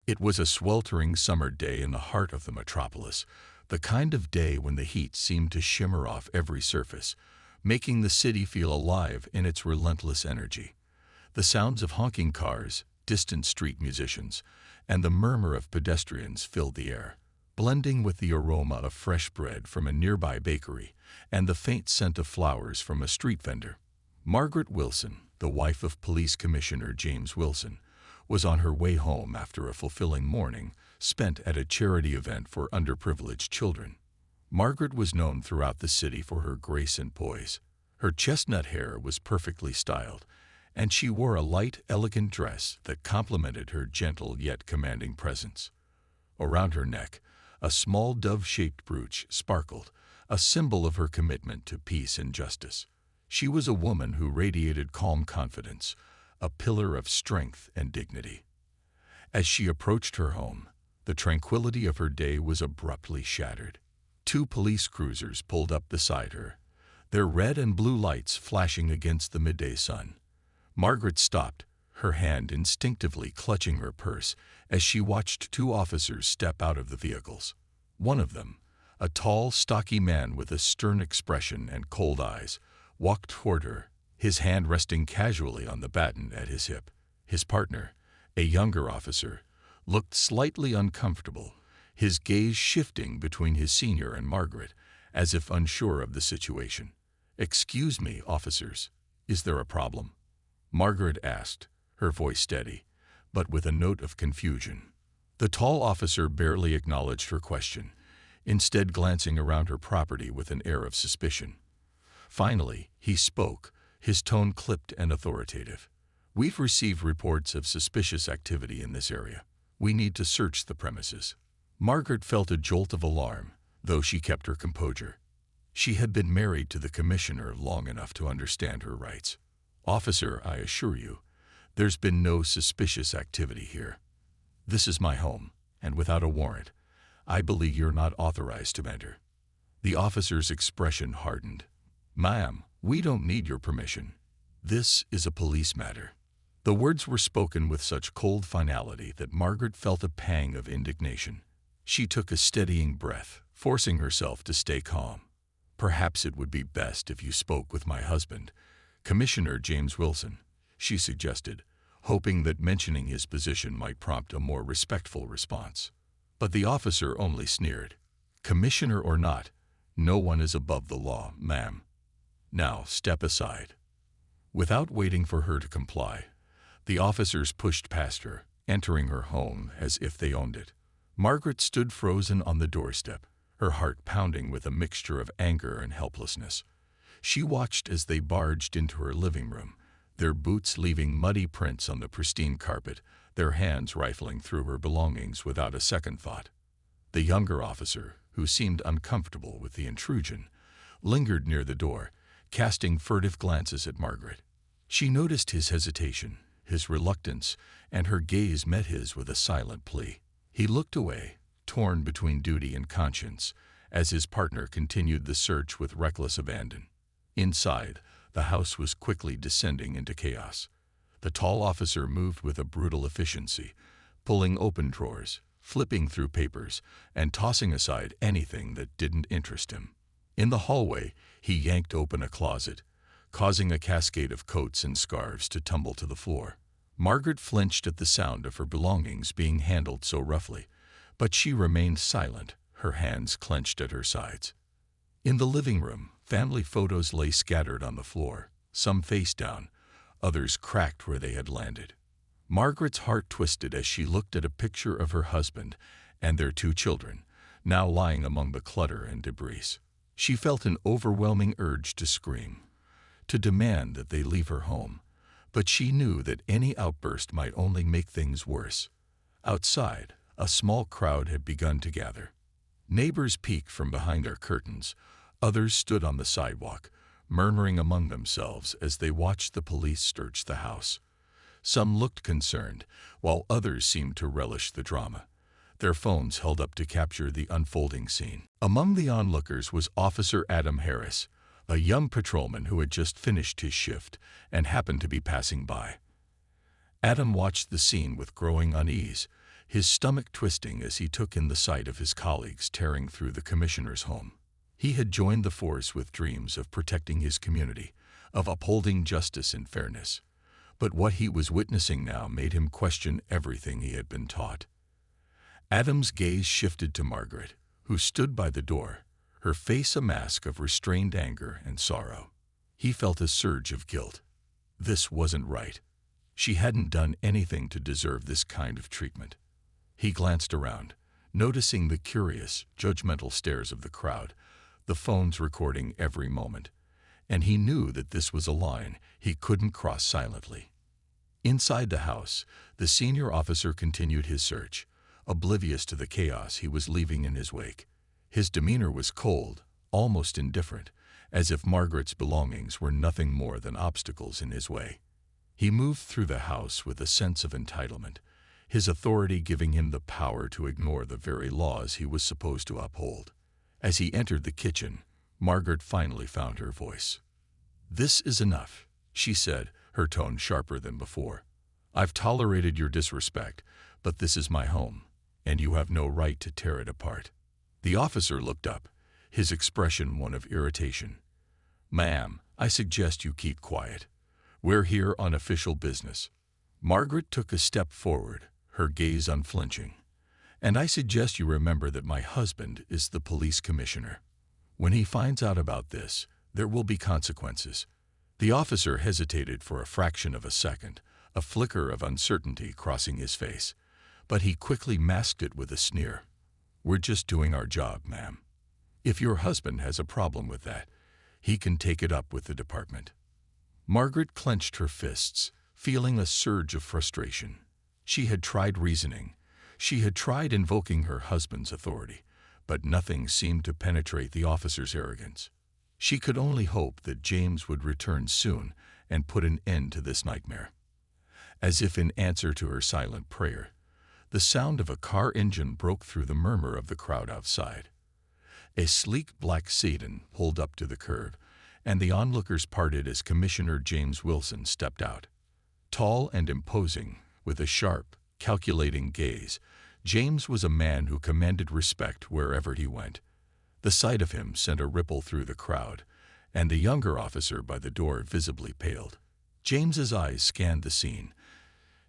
It was a sweltering summer day in the heart of the metropolis, the kind of day when the heat seemed to shimmer off every surface, making the city feel alive in its relentless energy. The sounds of honking cars, distant street musicians, and the murmur of pedestrians filled the air, blending with the aroma of fresh bread from a nearby bakery and the faint scent of flowers from a street vendor. Margaret Wilson, the wife of Police Commissioner James Wilson, was on her way home after a fulfilling morning spent at a charity event for underprivileged children. Margaret was known throughout the city for her grace and poise. Her chestnut hair was perfectly styled, and she wore a light, elegant dress that complemented her gentle yet commanding presence. Around her neck, a small dove-shaped brooch sparkled, a symbol of her commitment to peace and justice. She was a woman who radiated calm confidence, a pillar of strength and dignity. As she approached her home, the tranquility of her day was abruptly shattered. Two police cruisers pulled up beside her, their red and blue lights flashing against the midday sun. Margaret stopped, her hand instinctively clutching her purse as she watched two officers step out of the vehicles. One of them, a tall, stocky man with a stern expression and cold eyes, walked toward her, his hand resting casually on the baton at his hip. His partner, a younger officer, looked slightly uncomfortable, his gaze shifting between his senior and Margaret, as if unsure of the situation. "Excuse me, officers, is there a problem?" Margaret asked, her voice steady, but with a note of confusion. The tall officer barely acknowledged her question, instead glancing around her property with an air of suspicion. Finally, he spoke, his tone clipped and authoritative. "We've received reports of suspicious activity in this area. We need to search the premises." Margaret felt a jolt of alarm, though she kept her composure. She had been married to the commissioner long enough to understand her rights. "Officer, I assure you, there's been no suspicious activity here. This is my home, and without a warrant, I believe you're not authorized to enter." The officer's expression hardened. "Ma'am, we don't need your permission. This is a police matter." The words were spoken with such cold finality that Margaret felt a pang of indignation. She took a steadying breath, forcing herself to stay calm. "Perhaps it would be best if you spoke with my husband, Commissioner James Wilson," she suggested, hoping that mentioning his position might prompt a more respectful response. But the officer only sneered. "Commissioner or not, no one is above the law, ma'am. Now step aside." Without waiting for her to comply, the officers pushed past her, entering her home as if they owned it. Margaret stood frozen on the doorstep, her heart pounding with a mixture of anger and helplessness. She watched as they barged into her living room, their boots leaving muddy prints on the pristine carpet, their hands rifling through her belongings without a second thought. The younger officer, who seemed uncomfortable with the intrusion, lingered near the door, casting furtive glances at Margaret. She noticed his hesitation, his reluctance, and her gaze met his with a silent plea. He looked away, torn between duty and conscience, as his partner continued the search with reckless abandon. Inside, the house was quickly descending into chaos. The tall officer moved with a brutal efficiency, pulling open drawers, flipping through papers, and tossing aside anything that didn't interest him. In the hallway, he yanked open a closet, causing a cascade of coats and scarves to tumble to the floor. Margaret flinched at the sound of her belongings being handled so roughly, but she remained silent, her hands clenched at her sides. In the living room, family photos lay scattered on the floor, some face down, others cracked where they had landed. Margaret's heart twisted as she looked at a picture of her husband and their two children, now lying among the clutter and debris. She felt an overwhelming urge to scream, to demand that they leave her home, but she knew that any outburst might only make things worse. Outside, a small crowd had begun to gather. Neighbors peeked from behind their curtains, others stood on the sidewalk, murmuring among themselves as they watched the police search the house. Some looked concerned, while others seemed to relish the drama, their phones held up to capture the unfolding scene. Among the onlookers was Officer Adam Harris, a young patrolman who had just finished his shift and happened to be passing by. Adam watched the scene with growing unease, his stomach twisting as he took in the sight of his colleagues tearing through the commissioner's home. He had joined the force with dreams of protecting his community, of upholding justice and fairness. But what he was witnessing now made him question everything he had been taught. Adam's gaze shifted to Margaret, who stood by the door, her face a mask of restrained anger and sorrow. He felt a surge of guilt. This wasn't right. She hadn't done anything to deserve this kind of treatment. He glanced around, noticing the curious, judgmental stares of the crowd, the phones recording every moment, and he knew that this was a line he couldn't cross silently. Inside the house, the senior officer continued his search, oblivious to the chaos he was leaving in his wake. His demeanor was cold, almost indifferent, as if Margaret's belongings were nothing more than obstacles in his way. He moved through the house with a sense of entitlement, his authority giving him the power to ignore the very laws he was supposed to uphold. As he entered the kitchen, Margaret finally found her voice. "This is enough," she said, her tone sharper than before. "I've tolerated your disrespect, but this is my home, and you have no right to tear it apart." The officer looked up, his expression one of irritation. "Ma'am, I suggest you keep quiet. We're here on official business." Margaret took a step forward, her gaze unflinching. "And I suggest you remember that my husband is the police commissioner. When he finds out about this, there will be consequences." The officer hesitated for a fraction of a second, a flicker of uncertainty crossing his face, but he quickly masked it with a sneer. "We're just doing our job, ma'am. If your husband has a problem with that, he can take it up with the department." Margaret clenched her fists, feeling a surge of frustration. She had tried reasoning. She had tried invoking her husband's authority, but nothing seemed to penetrate the officer's arrogance. She could only hope that James would return soon and put an end to this nightmare. As if in answer to her silent prayer, the sound of a car engine broke through the murmur of the crowd outside. A sleek black sedan pulled up to the curb, and the onlookers parted as Commissioner James Wilson stepped out. Tall and imposing, with a sharp, calculating gaze, James was a man who commanded respect wherever he went. The sight of him sent a ripple through the crowd, and the younger officer by the door visibly paled. James's eyes scanned the scene,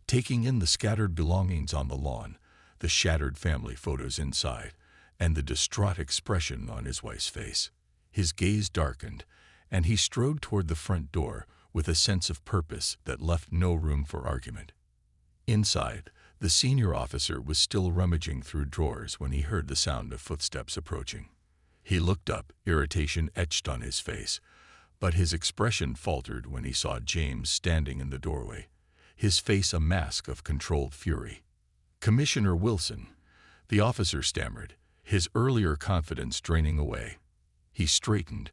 taking in the scattered belongings on the lawn, the shattered family photos inside, and the distraught expression on his wife's face. His gaze darkened, and he strode toward the front door with a sense of purpose that left no room for argument. Inside, the senior officer was still rummaging through drawers when he heard the sound of footsteps approaching. He looked up, irritation etched on his face, but his expression faltered when he saw James standing in the doorway, his face a mask of controlled fury. "Commissioner Wilson," the officer stammered, his earlier confidence draining away. He straightened,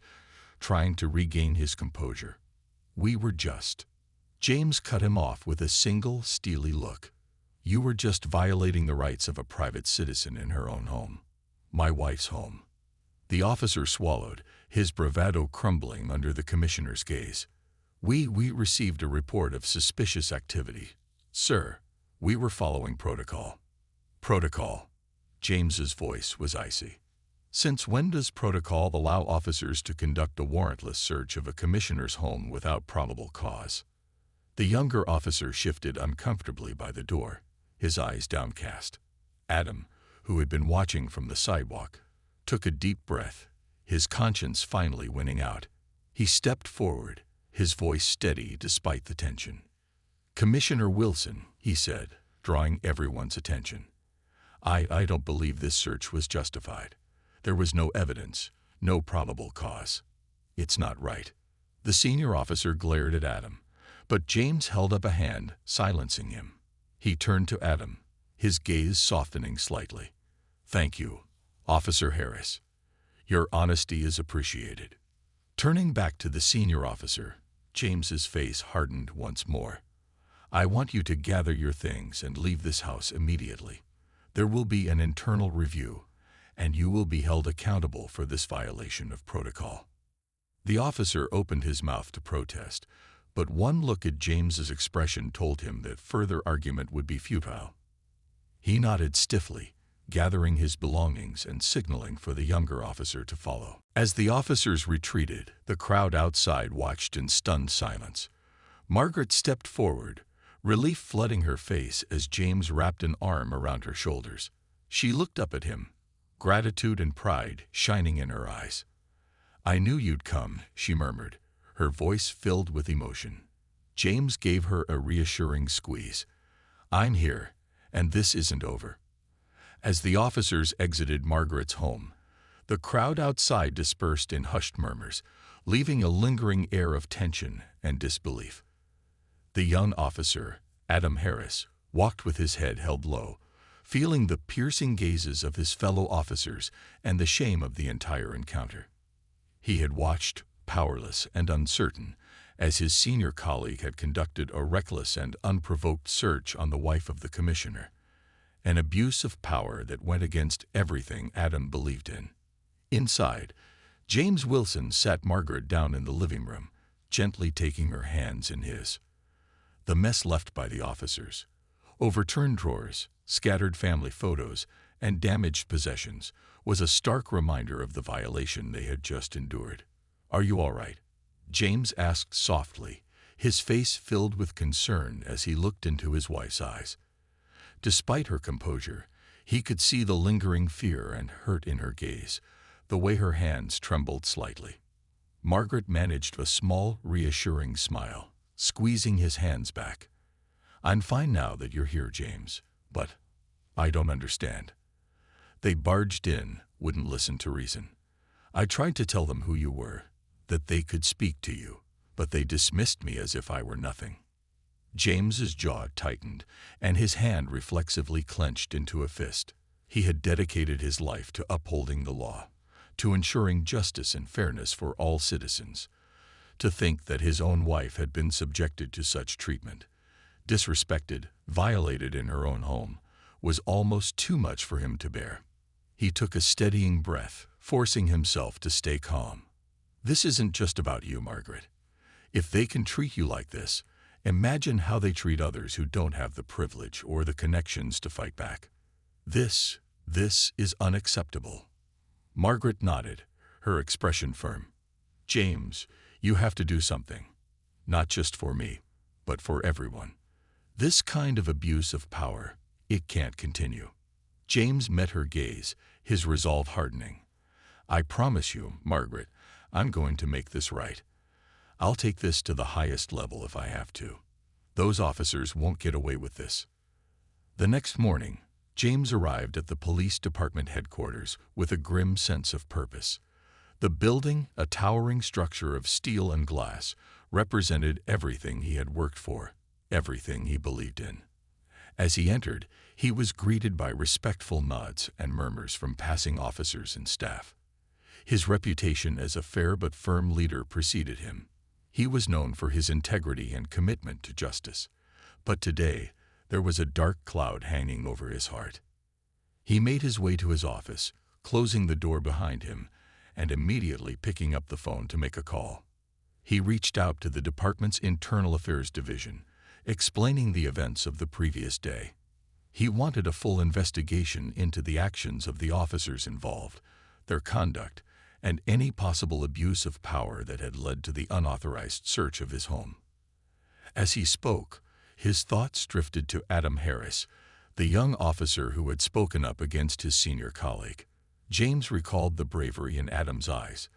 trying to regain his composure. "We were just—" James cut him off with a single, steely look. "You were just violating the rights of a private citizen in her own home. My wife's home." The officer swallowed, his bravado crumbling under the commissioner's gaze. We received a report of suspicious activity. Sir, we were following protocol." "Protocol?" James's voice was icy. "Since when does protocol allow officers to conduct a warrantless search of a commissioner's home without probable cause?" The younger officer shifted uncomfortably by the door, his eyes downcast. Adam, who had been watching from the sidewalk, took a deep breath, his conscience finally winning out. He stepped forward, his voice steady despite the tension. "Commissioner Wilson," he said, drawing everyone's attention. I don't believe this search was justified. There was no evidence, no probable cause. It's not right." The senior officer glared at Adam, but James held up a hand, silencing him. He turned to Adam, his gaze softening slightly. "Thank you, Officer Harris. Your honesty is appreciated." Turning back to the senior officer, James's face hardened once more. "I want you to gather your things and leave this house immediately. There will be an internal review, and you will be held accountable for this violation of protocol." The officer opened his mouth to protest, but one look at James's expression told him that further argument would be futile. He nodded stiffly, gathering his belongings and signaling for the younger officer to follow. As the officers retreated, the crowd outside watched in stunned silence. Margaret stepped forward, relief flooding her face as James wrapped an arm around her shoulders. She looked up at him, gratitude and pride shining in her eyes. "I knew you'd come," she murmured, her voice filled with emotion. James gave her a reassuring squeeze. "I'm here, and this isn't over." As the officers exited Margaret's home, the crowd outside dispersed in hushed murmurs, leaving a lingering air of tension and disbelief. The young officer, Adam Harris, walked with his head held low, feeling the piercing gazes of his fellow officers and the shame of the entire encounter. He had watched, powerless and uncertain, as his senior colleague had conducted a reckless and unprovoked search on the wife of the commissioner, an abuse of power that went against everything Adam believed in. Inside, James Wilson sat Margaret down in the living room, gently taking her hands in his. The mess left by the officers, overturned drawers, scattered family photos, and damaged possessions, was a stark reminder of the violation they had just endured. "Are you all right?" James asked softly, his face filled with concern as he looked into his wife's eyes. Despite her composure, he could see the lingering fear and hurt in her gaze, the way her hands trembled slightly. Margaret managed a small, reassuring smile, squeezing his hands back. "I'm fine now that you're here, James, but I don't understand." They barged in, wouldn't listen to reason. "I tried to tell them who you were, that they could speak to you, but they dismissed me as if I were nothing." James's jaw tightened, and his hand reflexively clenched into a fist. He had dedicated his life to upholding the law, to ensuring justice and fairness for all citizens. To think that his own wife had been subjected to such treatment, disrespected, violated in her own home, was almost too much for him to bear. He took a steadying breath, forcing himself to stay calm. "This isn't just about you, Margaret. If they can treat you like this, imagine how they treat others who don't have the privilege or the connections to fight back. This is unacceptable." Margaret nodded, her expression firm. "James, you have to do something. Not just for me, but for everyone. This kind of abuse of power, it can't continue." James met her gaze, his resolve hardening. "I promise you, Margaret, I'm going to make this right. I'll take this to the highest level if I have to. Those officers won't get away with this." The next morning, James arrived at the police department headquarters with a grim sense of purpose. The building, a towering structure of steel and glass, represented everything he had worked for, everything he believed in. As he entered, he was greeted by respectful nods and murmurs from passing officers and staff. His reputation as a fair but firm leader preceded him. He was known for his integrity and commitment to justice. But today, there was a dark cloud hanging over his heart. He made his way to his office, closing the door behind him, and immediately picking up the phone to make a call. He reached out to the department's Internal Affairs Division, explaining the events of the previous day. He wanted a full investigation into the actions of the officers involved, their conduct, and any possible abuse of power that had led to the unauthorized search of his home. As he spoke, his thoughts drifted to Adam Harris, the young officer who had spoken up against his senior colleague. James recalled the bravery in Adam's eyes,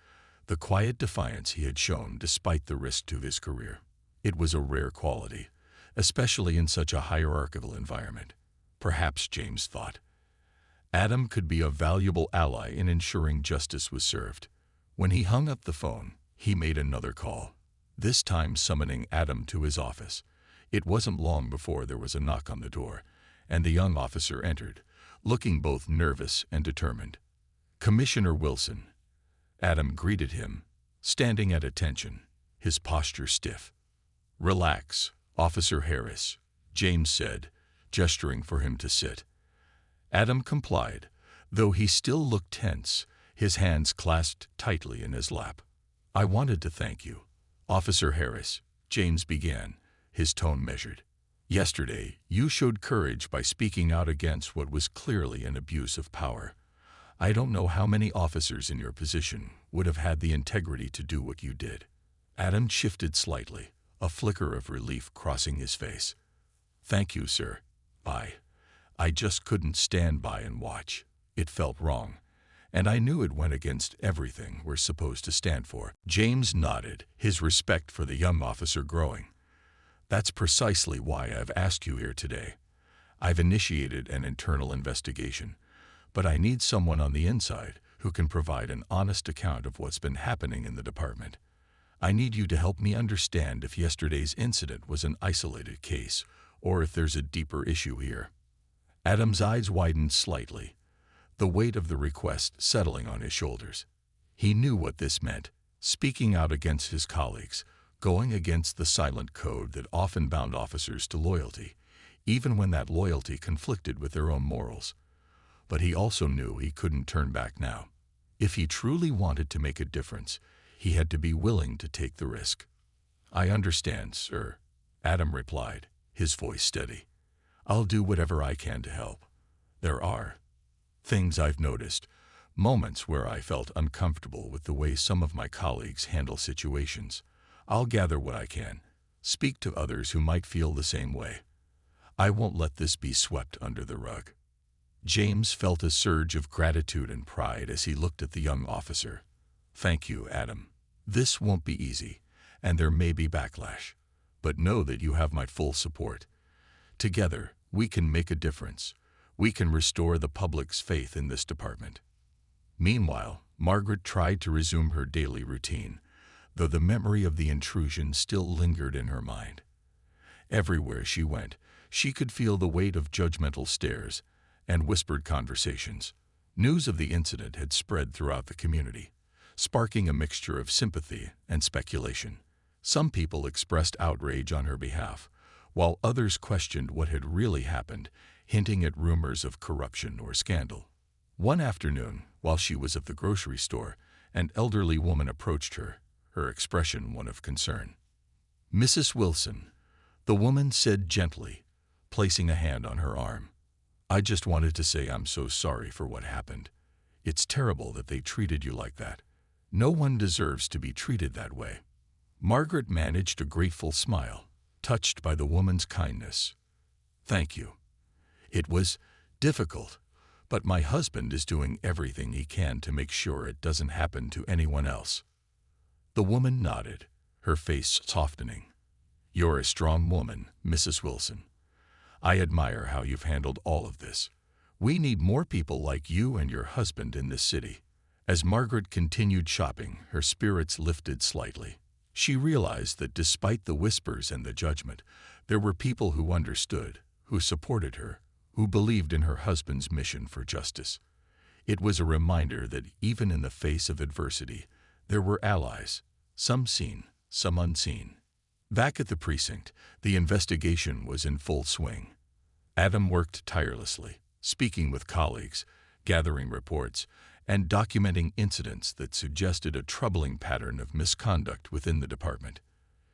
the quiet defiance he had shown despite the risk to his career. It was a rare quality, especially in such a hierarchical environment. Perhaps, James thought, Adam could be a valuable ally in ensuring justice was served. When he hung up the phone, he made another call, this time summoning Adam to his office. It wasn't long before there was a knock on the door, and the young officer entered, looking both nervous and determined. "Commissioner Wilson." Adam greeted him, standing at attention, his posture stiff. "Relax, Officer Harris," James said, gesturing for him to sit. Adam complied, though he still looked tense, his hands clasped tightly in his lap. "I wanted to thank you, Officer Harris," James began, his tone measured. Yesterday, you showed courage by speaking out against what was clearly an abuse of power. I don't know how many officers in your position would have had the integrity to do what you did." Adam shifted slightly, a flicker of relief crossing his face. "Thank you, sir. I just couldn't stand by and watch. It felt wrong, and I knew it went against everything we're supposed to stand for." James nodded, his respect for the young officer growing. "That's precisely why I've asked you here today. I've initiated an internal investigation, but I need someone on the inside who can provide an honest account of what's been happening in the department. I need you to help me understand if yesterday's incident was an isolated case or if there's a deeper issue here." Adam's eyes widened slightly, the weight of the request settling on his shoulders. He knew what this meant, speaking out against his colleagues, going against the silent code that often bound officers to loyalty, even when that loyalty conflicted with their own morals. But he also knew he couldn't turn back now. If he truly wanted to make a difference, he had to be willing to take the risk. "I understand, sir," Adam replied, his voice steady. "I'll do whatever I can to help. There are things I've noticed, moments where I felt uncomfortable with the way some of my colleagues handle situations. I'll gather what I can, speak to others who might feel the same way. I won't let this be swept under the rug." James felt a surge of gratitude and pride as he looked at the young officer. "Thank you, Adam. This won't be easy, and there may be backlash, but know that you have my full support. Together, we can make a difference. We can restore the public's faith in this department." Meanwhile, Margaret tried to resume her daily routine, though the memory of the intrusion still lingered in her mind. Everywhere she went, she could feel the weight of judgmental stares and whispered conversations. News of the incident had spread throughout the community, sparking a mixture of sympathy and speculation. Some people expressed outrage on her behalf, while others questioned what had really happened, hinting at rumors of corruption or scandal. One afternoon, while she was at the grocery store, an elderly woman approached her, her expression one of concern. "Mrs. Wilson," the woman said gently, placing a hand on her arm. "I just wanted to say I'm so sorry for what happened. It's terrible that they treated you like that. No one deserves to be treated that way." Margaret managed a grateful smile, touched by the woman's kindness. "Thank you. It was difficult, but my husband is doing everything he can to make sure it doesn't happen to anyone else." The woman nodded, her face softening. "You're a strong woman, Mrs. Wilson. I admire how you've handled all of this. We need more people like you and your husband in this city." As Margaret continued shopping, her spirits lifted slightly. She realized that despite the whispers and the judgment, there were people who understood, who supported her, who believed in her husband's mission for justice. It was a reminder that even in the face of adversity, there were allies, some seen, some unseen. Back at the precinct, the investigation was in full swing. Adam worked tirelessly, speaking with colleagues, gathering reports, and documenting incidents that suggested a troubling pattern of misconduct within the department.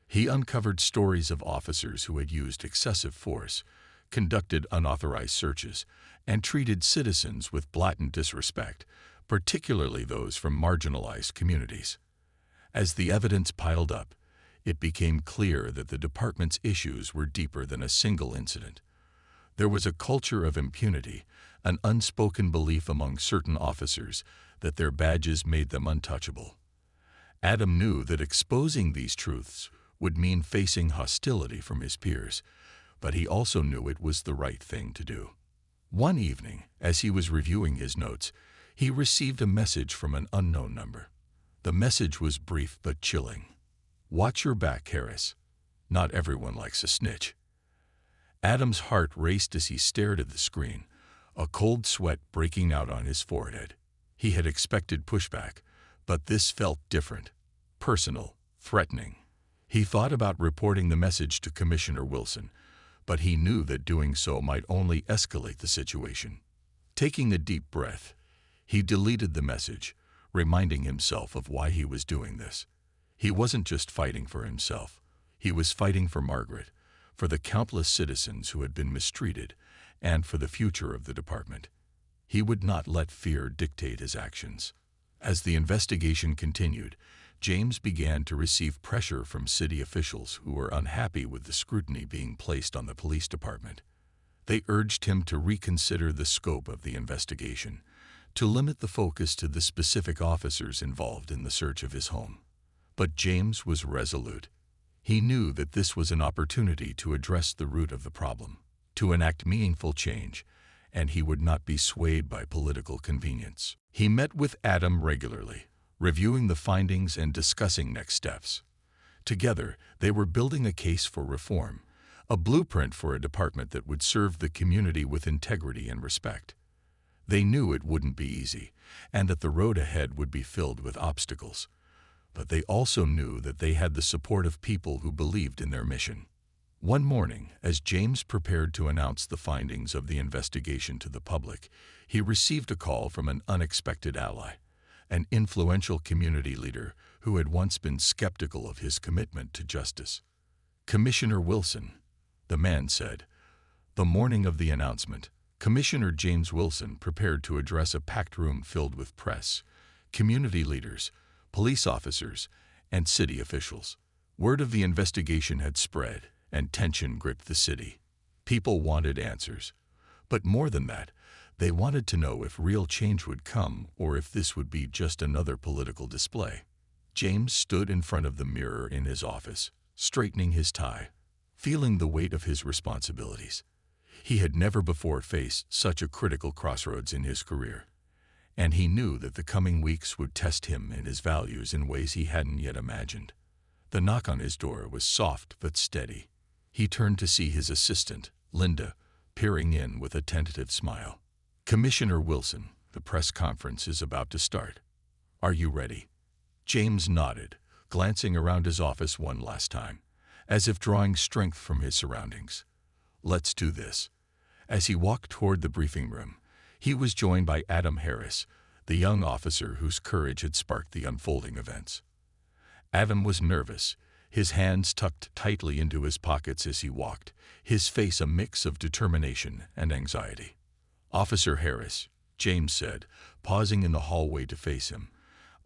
He uncovered stories of officers who had used excessive force, conducted unauthorized searches, and treated citizens with blatant disrespect, particularly those from marginalized communities. As the evidence piled up, it became clear that the department's issues were deeper than a single incident. There was a culture of impunity, an unspoken belief among certain officers that their badges made them untouchable. Adam knew that exposing these truths would mean facing hostility from his peers, but he also knew it was the right thing to do. One evening, as he was reviewing his notes, he received a message from an unknown number. The message was brief but chilling. "Watch your back, Harris. Not everyone likes a snitch." Adam's heart raced as he stared at the screen, a cold sweat breaking out on his forehead. He had expected pushback, but this felt different, personal, threatening. He thought about reporting the message to Commissioner Wilson, but he knew that doing so might only escalate the situation. Taking a deep breath, he deleted the message, reminding himself of why he was doing this. He wasn't just fighting for himself. He was fighting for Margaret, for the countless citizens who had been mistreated, and for the future of the department. He would not let fear dictate his actions. As the investigation continued, James began to receive pressure from city officials who were unhappy with the scrutiny being placed on the police department. They urged him to reconsider the scope of the investigation, to limit the focus to the specific officers involved in the search of his home. But James was resolute. He knew that this was an opportunity to address the root of the problem, to enact meaningful change, and he would not be swayed by political convenience. He met with Adam regularly, reviewing the findings and discussing next steps. Together, they were building a case for reform, a blueprint for a department that would serve the community with integrity and respect. They knew it wouldn't be easy, and that the road ahead would be filled with obstacles. But they also knew that they had the support of people who believed in their mission. One morning, as James prepared to announce the findings of the investigation to the public, he received a call from an unexpected ally, an influential community leader who had once been skeptical of his commitment to justice. "Commissioner Wilson," the man said. The morning of the announcement, Commissioner James Wilson prepared to address a packed room filled with press, community leaders, police officers, and city officials. Word of the investigation had spread, and tension gripped the city. People wanted answers. But more than that, they wanted to know if real change would come or if this would be just another political display. James stood in front of the mirror in his office, straightening his tie, feeling the weight of his responsibilities. He had never before faced such a critical crossroads in his career, and he knew that the coming weeks would test him and his values in ways he hadn't yet imagined. The knock on his door was soft but steady. He turned to see his assistant, Linda, peering in with a tentative smile. "Commissioner Wilson, the press conference is about to start. Are you ready?" James nodded, glancing around his office one last time, as if drawing strength from his surroundings. "Let's do this." As he walked toward the briefing room, he was joined by Adam Harris, the young officer whose courage had sparked the unfolding events. Adam was nervous, his hands tucked tightly into his pockets as he walked, his face a mix of determination and anxiety. "Officer Harris," James said, pausing in the hallway to face him,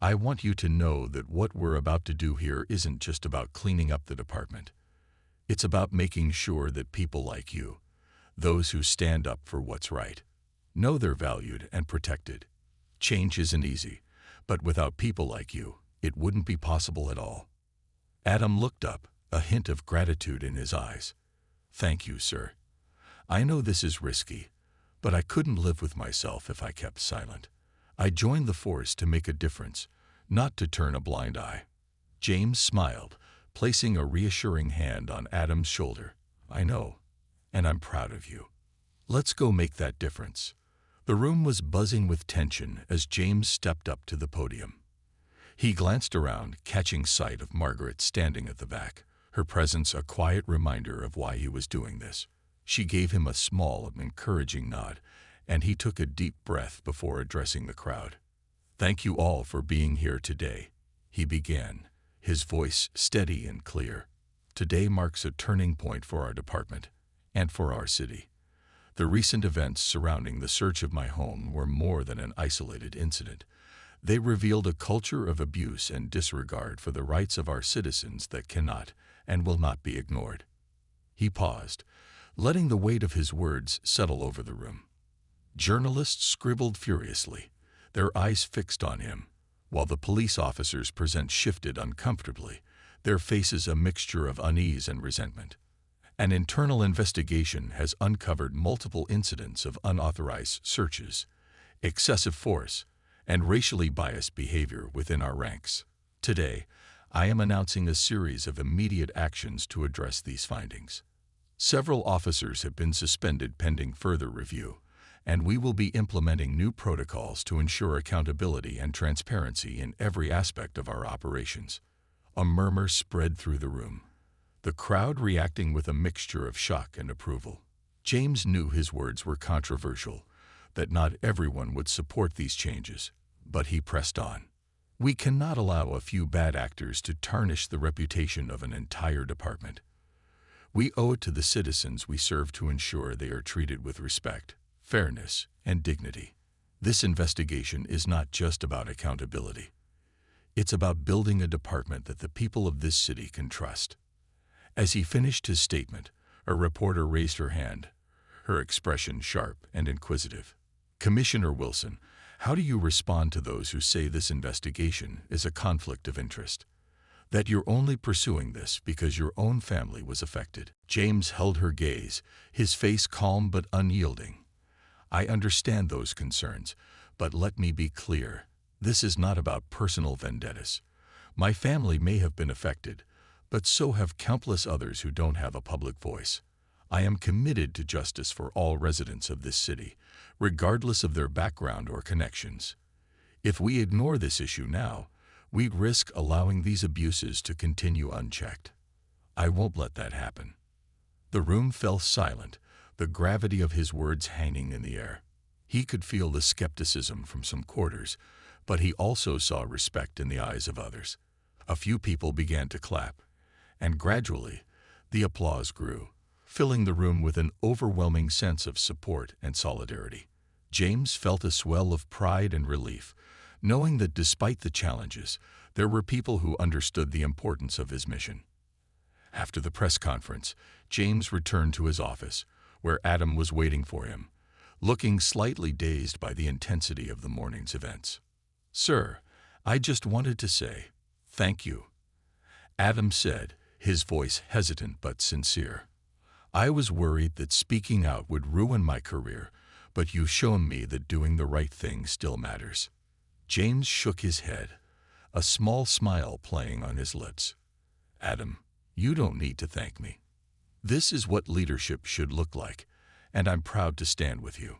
"I want you to know that what we're about to do here isn't just about cleaning up the department. It's about making sure that people like you, those who stand up for what's right, know they're valued and protected. Change isn't easy, but without people like you, it wouldn't be possible at all." Adam looked up, a hint of gratitude in his eyes. "Thank you, sir. I know this is risky, but I couldn't live with myself if I kept silent. I joined the force to make a difference, not to turn a blind eye." James smiled, placing a reassuring hand on Adam's shoulder. "I know, and I'm proud of you. Let's go make that difference." The room was buzzing with tension as James stepped up to the podium. He glanced around, catching sight of Margaret standing at the back, her presence a quiet reminder of why he was doing this. She gave him a small, encouraging nod, and he took a deep breath before addressing the crowd. "Thank you all for being here today," he began, his voice steady and clear. "Today marks a turning point for our department and for our city. The recent events surrounding the search of my home were more than an isolated incident. They revealed a culture of abuse and disregard for the rights of our citizens that cannot and will not be ignored." He paused, letting the weight of his words settle over the room. Journalists scribbled furiously, their eyes fixed on him, while the police officers present shifted uncomfortably, their faces a mixture of unease and resentment. An internal investigation has uncovered multiple incidents of unauthorized searches, excessive force, and racially biased behavior within our ranks. Today, I am announcing a series of immediate actions to address these findings. Several officers have been suspended pending further review, and we will be implementing new protocols to ensure accountability and transparency in every aspect of our operations. A murmur spread through the room, the crowd reacting with a mixture of shock and approval. James knew his words were controversial, that not everyone would support these changes, but he pressed on. "We cannot allow a few bad actors to tarnish the reputation of an entire department. We owe it to the citizens we serve to ensure they are treated with respect, fairness, and dignity. This investigation is not just about accountability. It's about building a department that the people of this city can trust. As he finished his statement, a reporter raised her hand, her expression sharp and inquisitive. "Commissioner Wilson, how do you respond to those who say this investigation is a conflict of interest? That you're only pursuing this because your own family was affected?" James held her gaze, his face calm but unyielding. "I understand those concerns, but let me be clear. This is not about personal vendettas. My family may have been affected, but so have countless others who don't have a public voice. I am committed to justice for all residents of this city, regardless of their background or connections. If we ignore this issue now, we'd risk allowing these abuses to continue unchecked. I won't let that happen." The room fell silent, the gravity of his words hanging in the air. He could feel the skepticism from some quarters, but he also saw respect in the eyes of others. A few people began to clap, and gradually, the applause grew, filling the room with an overwhelming sense of support and solidarity. James felt a swell of pride and relief, knowing that despite the challenges, there were people who understood the importance of his mission. After the press conference, James returned to his office, where Adam was waiting for him, looking slightly dazed by the intensity of the morning's events. "Sir, I just wanted to say thank you," Adam said, his voice hesitant but sincere. "I was worried that speaking out would ruin my career, but you've shown me that doing the right thing still matters." James shook his head, a small smile playing on his lips. "Adam, you don't need to thank me. This is what leadership should look like, and I'm proud to stand with you.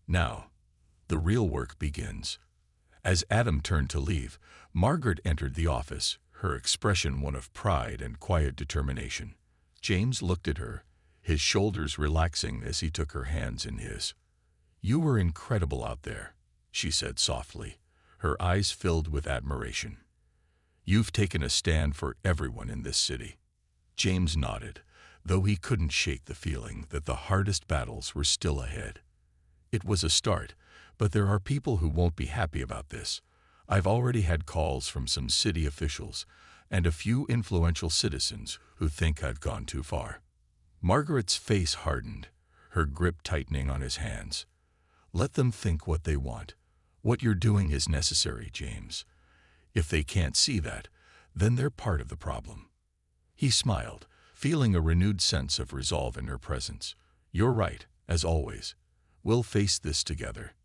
Now, the real work begins." As Adam turned to leave, Margaret entered the office, her expression one of pride and quiet determination. James looked at her, his shoulders relaxing as he took her hands in his. "You were incredible out there," she said softly, her eyes filled with admiration. "You've taken a stand for everyone in this city." James nodded, though he couldn't shake the feeling that the hardest battles were still ahead. "It was a start, but there are people who won't be happy about this. I've already had calls from some city officials and a few influential citizens who think I've gone too far." Margaret's face hardened, her grip tightening on his hands. "Let them think what they want. What you're doing is necessary, James. If they can't see that, then they're part of the problem." He smiled, feeling a renewed sense of resolve in her presence. "You're right, as always. We'll face this together."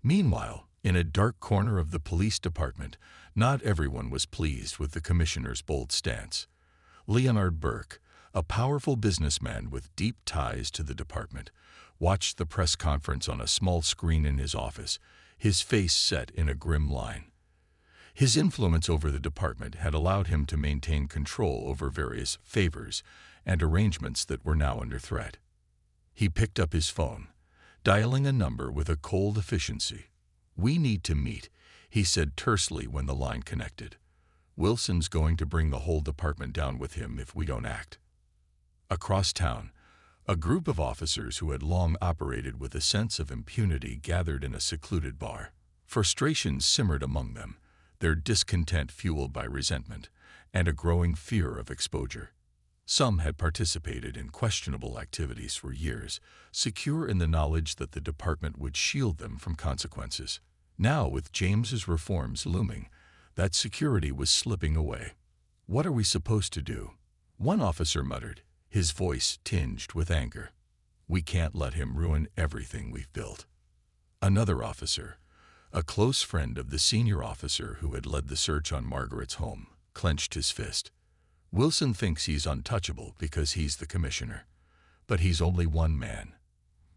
Meanwhile, in a dark corner of the police department, not everyone was pleased with the commissioner's bold stance. Leonard Burke, a powerful businessman with deep ties to the department, watched the press conference on a small screen in his office, his face set in a grim line. His influence over the department had allowed him to maintain control over various favors and arrangements that were now under threat. He picked up his phone, dialing a number with a cold efficiency. "We need to meet," he said tersely when the line connected. "Wilson's going to bring the whole department down with him if we don't act." Across town, a group of officers who had long operated with a sense of impunity gathered in a secluded bar. Frustration simmered among them, their discontent fueled by resentment and a growing fear of exposure. Some had participated in questionable activities for years, secure in the knowledge that the department would shield them from consequences. Now, with James's reforms looming, that security was slipping away. "What are we supposed to do?" one officer muttered, his voice tinged with anger. "We can't let him ruin everything we've built." Another officer, a close friend of the senior officer who had led the search on Margaret's home, clenched his fist. "Wilson thinks he's untouchable because he's the commissioner, but he's only one man.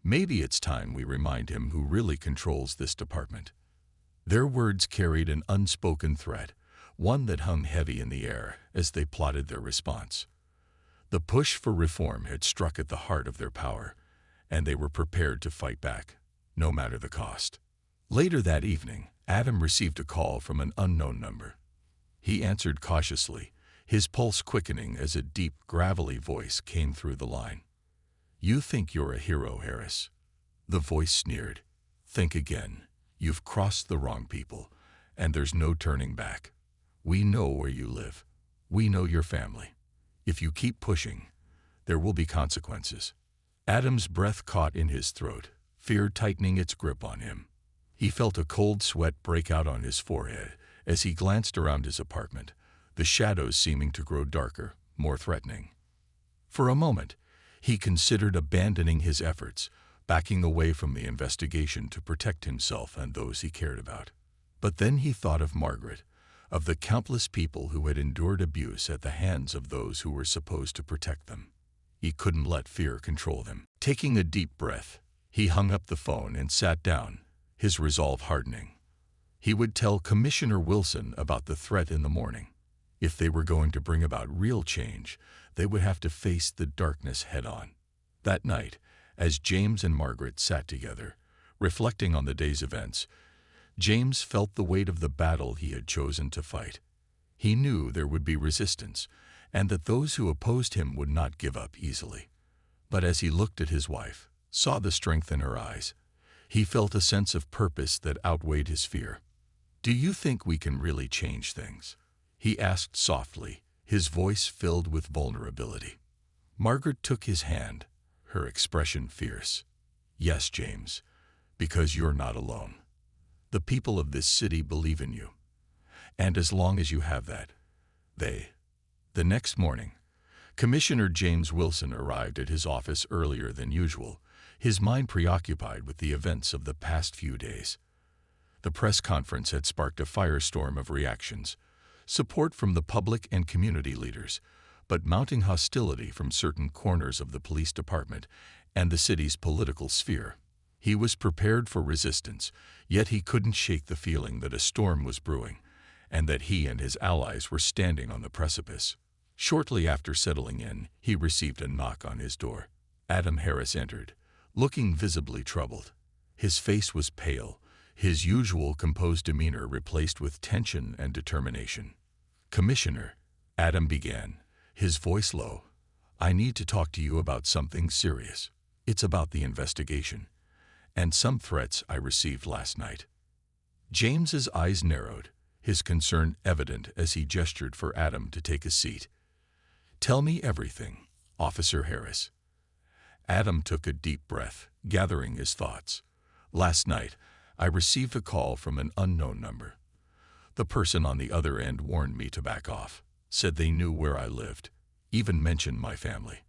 Maybe it's time we remind him who really controls this department." Their words carried an unspoken threat, one that hung heavy in the air as they plotted their response. The push for reform had struck at the heart of their power, and they were prepared to fight back, no matter the cost. Later that evening, Adam received a call from an unknown number. He answered cautiously, his pulse quickening as a deep, gravelly voice came through the line. "You think you're a hero, Harris." The voice sneered. "Think again. You've crossed the wrong people, and there's no turning back. We know where you live. We know your family. If you keep pushing, there will be consequences." Adam's breath caught in his throat, fear tightening its grip on him. He felt a cold sweat break out on his forehead as he glanced around his apartment, the shadows seeming to grow darker, more threatening. For a moment, he considered abandoning his efforts, backing away from the investigation to protect himself and those he cared about. But then he thought of Margaret, of the countless people who had endured abuse at the hands of those who were supposed to protect them. He couldn't let fear control them. Taking a deep breath, he hung up the phone and sat down, his resolve hardening. He would tell Commissioner Wilson about the threat in the morning. If they were going to bring about real change, they would have to face the darkness head-on. That night, as James and Margaret sat together, reflecting on the day's events, James felt the weight of the battle he had chosen to fight. He knew there would be resistance, and that those who opposed him would not give up easily. But as he looked at his wife, saw the strength in her eyes, he felt a sense of purpose that outweighed his fear. "Do you think we can really change things?" he asked softly, his voice filled with vulnerability. Margaret took his hand, her expression fierce. "Yes, James, because you're not alone. The people of this city believe in you. And as long as you have that, they..." The next morning, Commissioner James Wilson arrived at his office earlier than usual, his mind preoccupied with the events of the past few days. The press conference had sparked a firestorm of reactions, support from the public and community leaders, but mounting hostility from certain corners of the police department and the city's political sphere. He was prepared for resistance, yet he couldn't shake the feeling that a storm was brewing, and that he and his allies were standing on the precipice. Shortly after settling in, he received a knock on his door. Adam Harris entered, looking visibly troubled. His face was pale, his usual composed demeanor replaced with tension and determination. "Commissioner," Adam began, his voice low, "I need to talk to you about something serious. It's about the investigation, and some threats I received last night." James's eyes narrowed, his concern evident as he gestured for Adam to take a seat. "Tell me everything, Officer Harris." Adam took a deep breath, gathering his thoughts. "Last night, I received a call from an unknown number. The person on the other end warned me to back off, said they knew where I lived, even mentioned my family.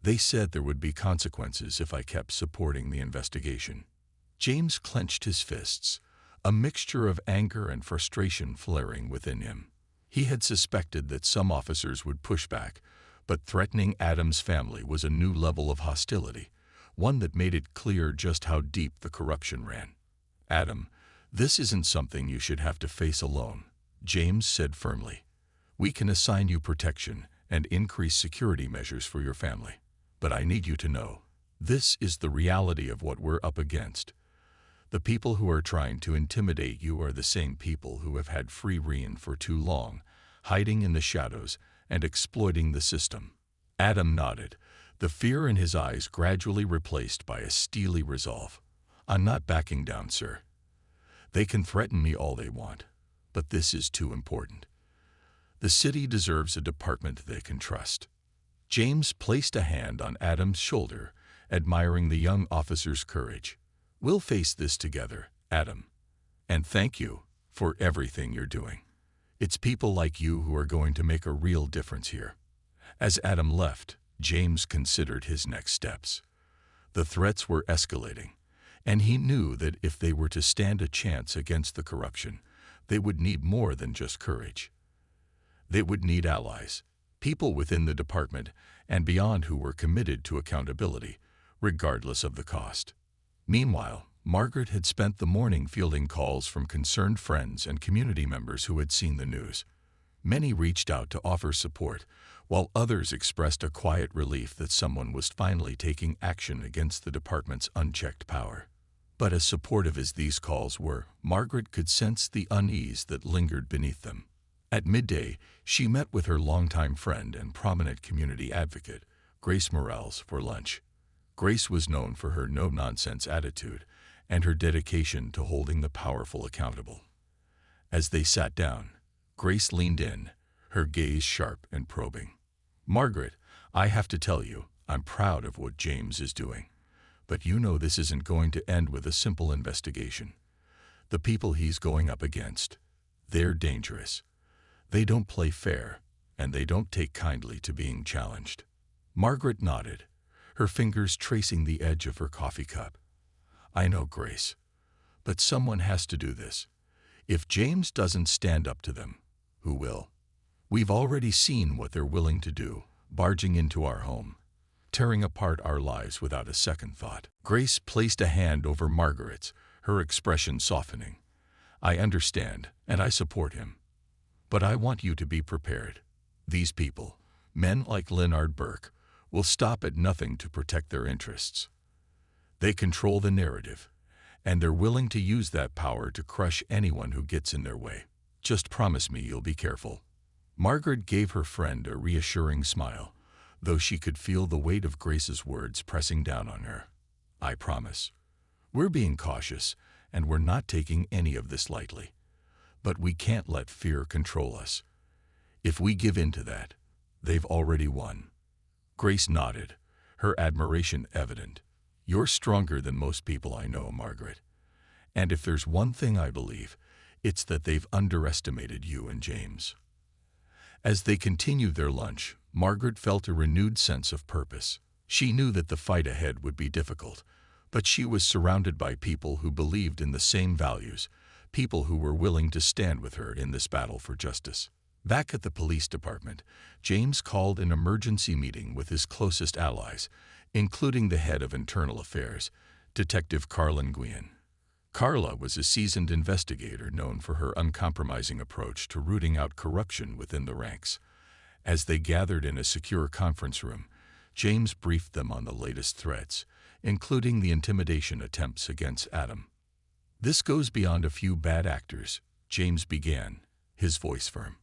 They said there would be consequences if I kept supporting the investigation." James clenched his fists, a mixture of anger and frustration flaring within him. He had suspected that some officers would push back, but threatening Adam's family was a new level of hostility, one that made it clear just how deep the corruption ran. "Adam, this isn't something you should have to face alone," James said firmly. "We can assign you protection and increase security measures for your family. But I need you to know, this is the reality of what we're up against. The people who are trying to intimidate you are the same people who have had free rein for too long, hiding in the shadows and exploiting the system." Adam nodded, the fear in his eyes gradually replaced by a steely resolve. "I'm not backing down, sir. They can threaten me all they want, but this is too important. The city deserves a department they can trust." James placed a hand on Adam's shoulder, admiring the young officer's courage. "We'll face this together, Adam. And thank you for everything you're doing. It's people like you who are going to make a real difference here." As Adam left, James considered his next steps. The threats were escalating, and he knew that if they were to stand a chance against the corruption, they would need more than just courage. They would need allies, people within the department and beyond who were committed to accountability, regardless of the cost. Meanwhile, Margaret had spent the morning fielding calls from concerned friends and community members who had seen the news. Many reached out to offer support, while others expressed a quiet relief that someone was finally taking action against the department's unchecked power. But as supportive as these calls were, Margaret could sense the unease that lingered beneath them. At midday, she met with her longtime friend and prominent community advocate, Grace Morales, for lunch. Grace was known for her no-nonsense attitude and her dedication to holding the powerful accountable. As they sat down, Grace leaned in, her gaze sharp and probing. "Margaret, I have to tell you, I'm proud of what James is doing. But you know this isn't going to end with a simple investigation. The people he's going up against, they're dangerous. They don't play fair, and they don't take kindly to being challenged." Margaret nodded, her fingers tracing the edge of her coffee cup. "I know, Grace, but someone has to do this. If James doesn't stand up to them, who will? We've already seen what they're willing to do, barging into our home, tearing apart our lives without a second thought." Grace placed a hand over Margaret's, her expression softening. "I understand, and I support him. But I want you to be prepared. These people, men like Leonard Burke, will stop at nothing to protect their interests. They control the narrative, and they're willing to use that power to crush anyone who gets in their way. Just promise me you'll be careful." Margaret gave her friend a reassuring smile, though she could feel the weight of Grace's words pressing down on her. "I promise. We're being cautious, and we're not taking any of this lightly. But we can't let fear control us. If we give in to that, they've already won." Grace nodded, her admiration evident. "You're stronger than most people I know, Margaret. And if there's one thing I believe, it's that they've underestimated you and James." As they continued their lunch, Margaret felt a renewed sense of purpose. She knew that the fight ahead would be difficult, but she was surrounded by people who believed in the same values, people who were willing to stand with her in this battle for justice. Back at the police department, James called an emergency meeting with his closest allies, including the head of internal affairs, Detective Carla Nguyen. Carla was a seasoned investigator known for her uncompromising approach to rooting out corruption within the ranks. As they gathered in a secure conference room, James briefed them on the latest threats, including the intimidation attempts against Adam. "This goes beyond a few bad actors," James began, his voice firm.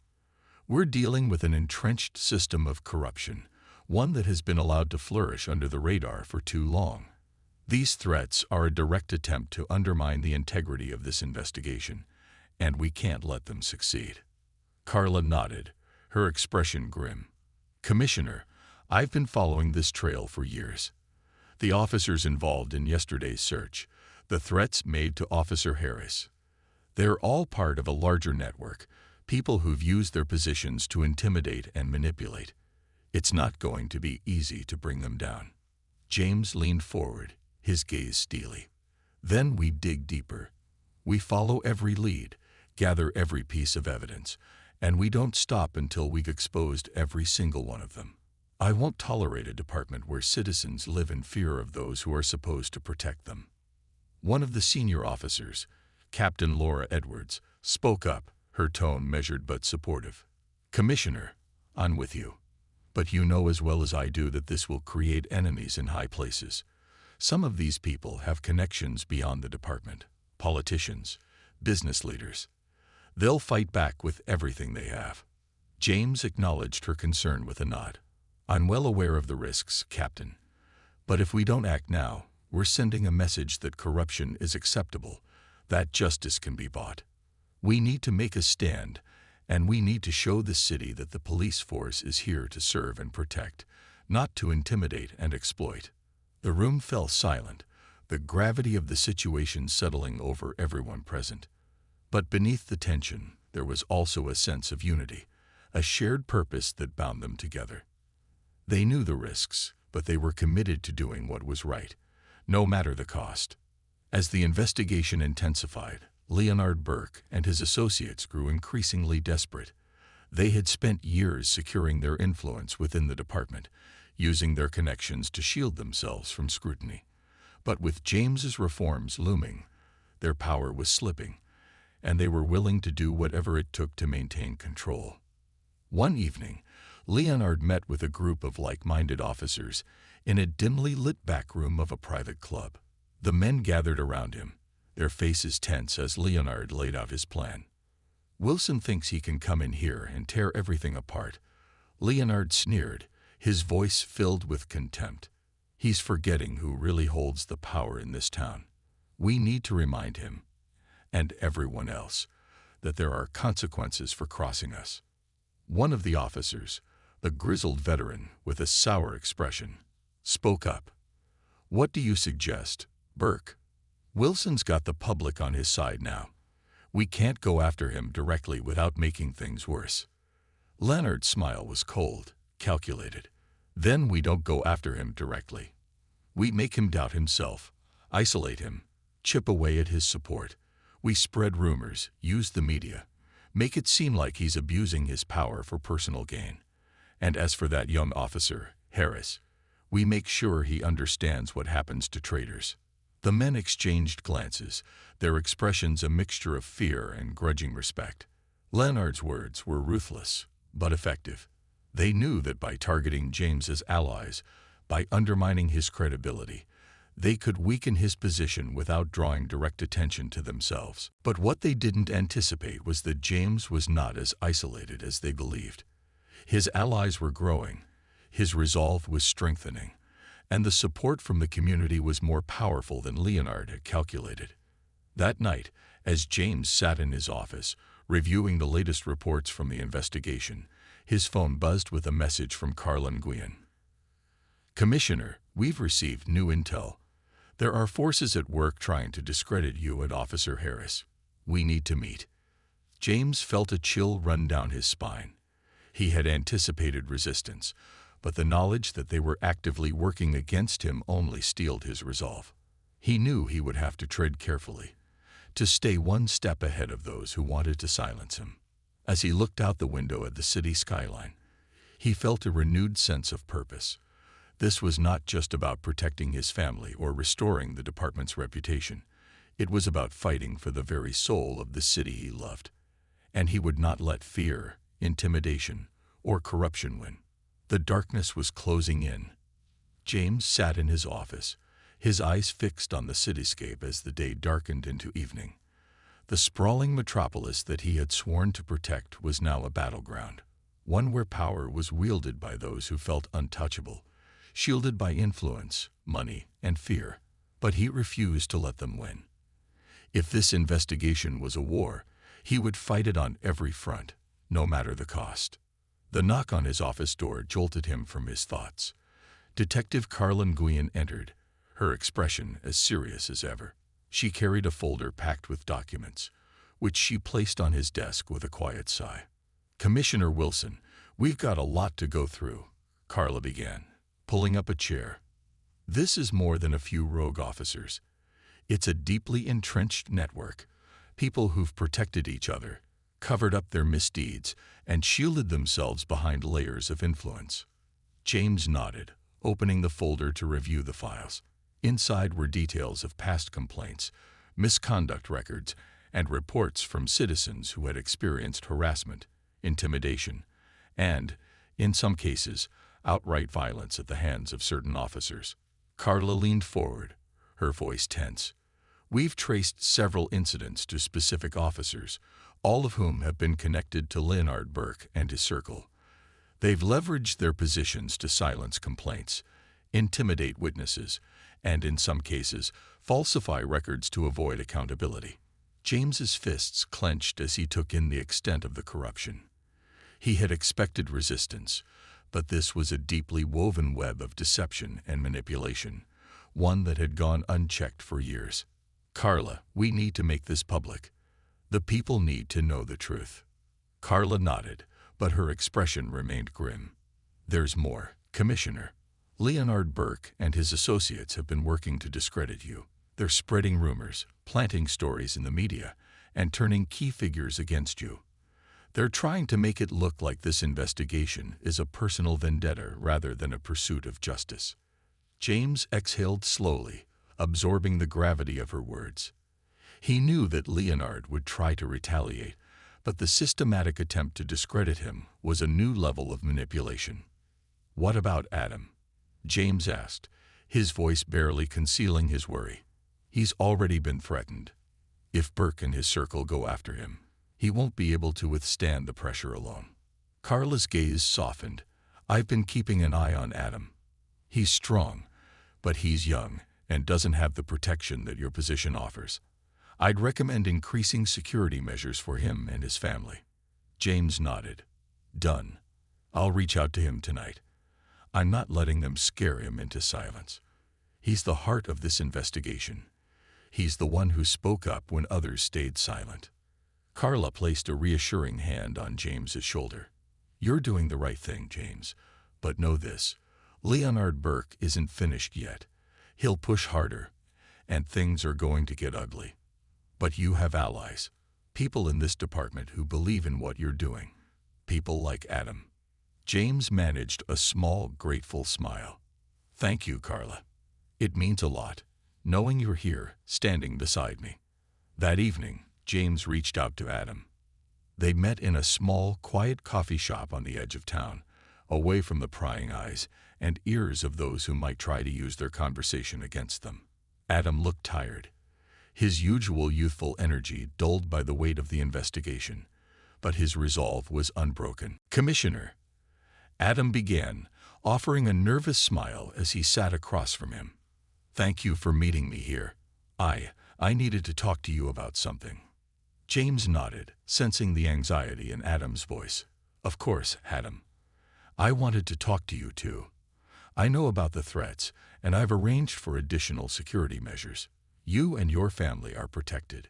"We're dealing with an entrenched system of corruption, one that has been allowed to flourish under the radar for too long. These threats are a direct attempt to undermine the integrity of this investigation, and we can't let them succeed." Carla nodded, her expression grim. "Commissioner, I've been following this trail for years. The officers involved in yesterday's search, the threats made to Officer Harris. They're all part of a larger network, people who've used their positions to intimidate and manipulate. It's not going to be easy to bring them down." James leaned forward, his gaze steely. "Then we dig deeper. We follow every lead, gather every piece of evidence, and we don't stop until we've exposed every single one of them. I won't tolerate a department where citizens live in fear of those who are supposed to protect them." One of the senior officers, Captain Laura Edwards, spoke up, her tone measured but supportive. "Commissioner, I'm with you. But you know as well as I do that this will create enemies in high places. Some of these people have connections beyond the department, politicians, business leaders. They'll fight back with everything they have." James acknowledged her concern with a nod. "I'm well aware of the risks, Captain. But if we don't act now, we're sending a message that corruption is acceptable, that justice can be bought. We need to make a stand, and we need to show the city that the police force is here to serve and protect, not to intimidate and exploit." The room fell silent, the gravity of the situation settling over everyone present. But beneath the tension, there was also a sense of unity, a shared purpose that bound them together. They knew the risks, but they were committed to doing what was right, no matter the cost. As the investigation intensified, Leonard Burke and his associates grew increasingly desperate. They had spent years securing their influence within the department, using their connections to shield themselves from scrutiny. But with James's reforms looming, their power was slipping, and they were willing to do whatever it took to maintain control. One evening, Leonard met with a group of like-minded officers in a dimly lit back room of a private club. The men gathered around him, their faces tense as Leonard laid out his plan. Wilson thinks he can come in here and tear everything apart. Leonard sneered, his voice filled with contempt. He's forgetting who really holds the power in this town. We need to remind him, and everyone else, that there are consequences for crossing us. One of the officers, the grizzled veteran with a sour expression, spoke up. What do you suggest, Burke? Wilson's got the public on his side now. We can't go after him directly without making things worse. Leonard's smile was cold, calculated. Then we don't go after him directly. We make him doubt himself, isolate him, chip away at his support. We spread rumors, use the media, make it seem like he's abusing his power for personal gain. And as for that young officer, Harris, we make sure he understands what happens to traitors. The men exchanged glances, their expressions a mixture of fear and grudging respect. Leonard's words were ruthless, but effective. They knew that by targeting James's allies, by undermining his credibility, they could weaken his position without drawing direct attention to themselves. But what they didn't anticipate was that James was not as isolated as they believed. His allies were growing, his resolve was strengthening, and the support from the community was more powerful than Leonard had calculated. That night, as James sat in his office, reviewing the latest reports from the investigation, his phone buzzed with a message from Carla Nguyen. Commissioner, we've received new intel. There are forces at work trying to discredit you and Officer Harris. We need to meet. James felt a chill run down his spine. He had anticipated resistance, but the knowledge that they were actively working against him only steeled his resolve. He knew he would have to tread carefully, to stay one step ahead of those who wanted to silence him. As he looked out the window at the city skyline, he felt a renewed sense of purpose. This was not just about protecting his family or restoring the department's reputation. It was about fighting for the very soul of the city he loved. And he would not let fear, intimidation, or corruption win. The darkness was closing in. James sat in his office, his eyes fixed on the cityscape as the day darkened into evening. The sprawling metropolis that he had sworn to protect was now a battleground, one where power was wielded by those who felt untouchable, shielded by influence, money, and fear. But he refused to let them win. If this investigation was a war, he would fight it on every front, no matter the cost. The knock on his office door jolted him from his thoughts. Detective Carla Nguyen entered, her expression as serious as ever. She carried a folder packed with documents, which she placed on his desk with a quiet sigh. Commissioner Wilson, we've got a lot to go through, Carla began, pulling up a chair. This is more than a few rogue officers. It's a deeply entrenched network, people who've protected each other, covered up their misdeeds, and shielded themselves behind layers of influence. James nodded, opening the folder to review the files. Inside were details of past complaints, misconduct records, and reports from citizens who had experienced harassment, intimidation, and, in some cases, outright violence at the hands of certain officers. Carla leaned forward, her voice tense. We've traced several incidents to specific officers, all of whom have been connected to Leonard Burke and his circle. They've leveraged their positions to silence complaints, intimidate witnesses, and in some cases, falsify records to avoid accountability. James's fists clenched as he took in the extent of the corruption. He had expected resistance, but this was a deeply woven web of deception and manipulation, one that had gone unchecked for years. Carla, we need to make this public. The people need to know the truth. Carla nodded, but her expression remained grim. There's more, Commissioner. Leonard Burke and his associates have been working to discredit you. They're spreading rumors, planting stories in the media, and turning key figures against you. They're trying to make it look like this investigation is a personal vendetta rather than a pursuit of justice. James exhaled slowly, absorbing the gravity of her words. He knew that Leonard would try to retaliate, but the systematic attempt to discredit him was a new level of manipulation. What about Adam? James asked, his voice barely concealing his worry. He's already been threatened. If Burke and his circle go after him, He won't be able to withstand the pressure alone. Carla's gaze softened. I've been keeping an eye on Adam. He's strong, but he's young and doesn't have the protection that your position offers. I'd recommend increasing security measures for him and his family. James nodded. Done. I'll reach out to him tonight. I'm not letting them scare him into silence. He's the heart of this investigation. He's the one who spoke up when others stayed silent. Carla placed a reassuring hand on James's shoulder. You're doing the right thing, James. But know this, Leonard Burke isn't finished yet. He'll push harder, and things are going to get ugly. But you have allies, people in this department who believe in what you're doing. People like Adam. James managed a small, grateful smile. Thank you, Carla. It means a lot, knowing you're here, standing beside me. That evening, James reached out to Adam. They met in a small, quiet coffee shop on the edge of town, away from the prying eyes and ears of those who might try to use their conversation against them. Adam looked tired, his usual youthful energy dulled by the weight of the investigation, but his resolve was unbroken. Commissioner, Adam began, offering a nervous smile as he sat across from him. Thank you for meeting me here. I needed to talk to you about something. James nodded, sensing the anxiety in Adam's voice. Of course, Adam. I wanted to talk to you too. I know about the threats, and I've arranged for additional security measures. You and your family are protected.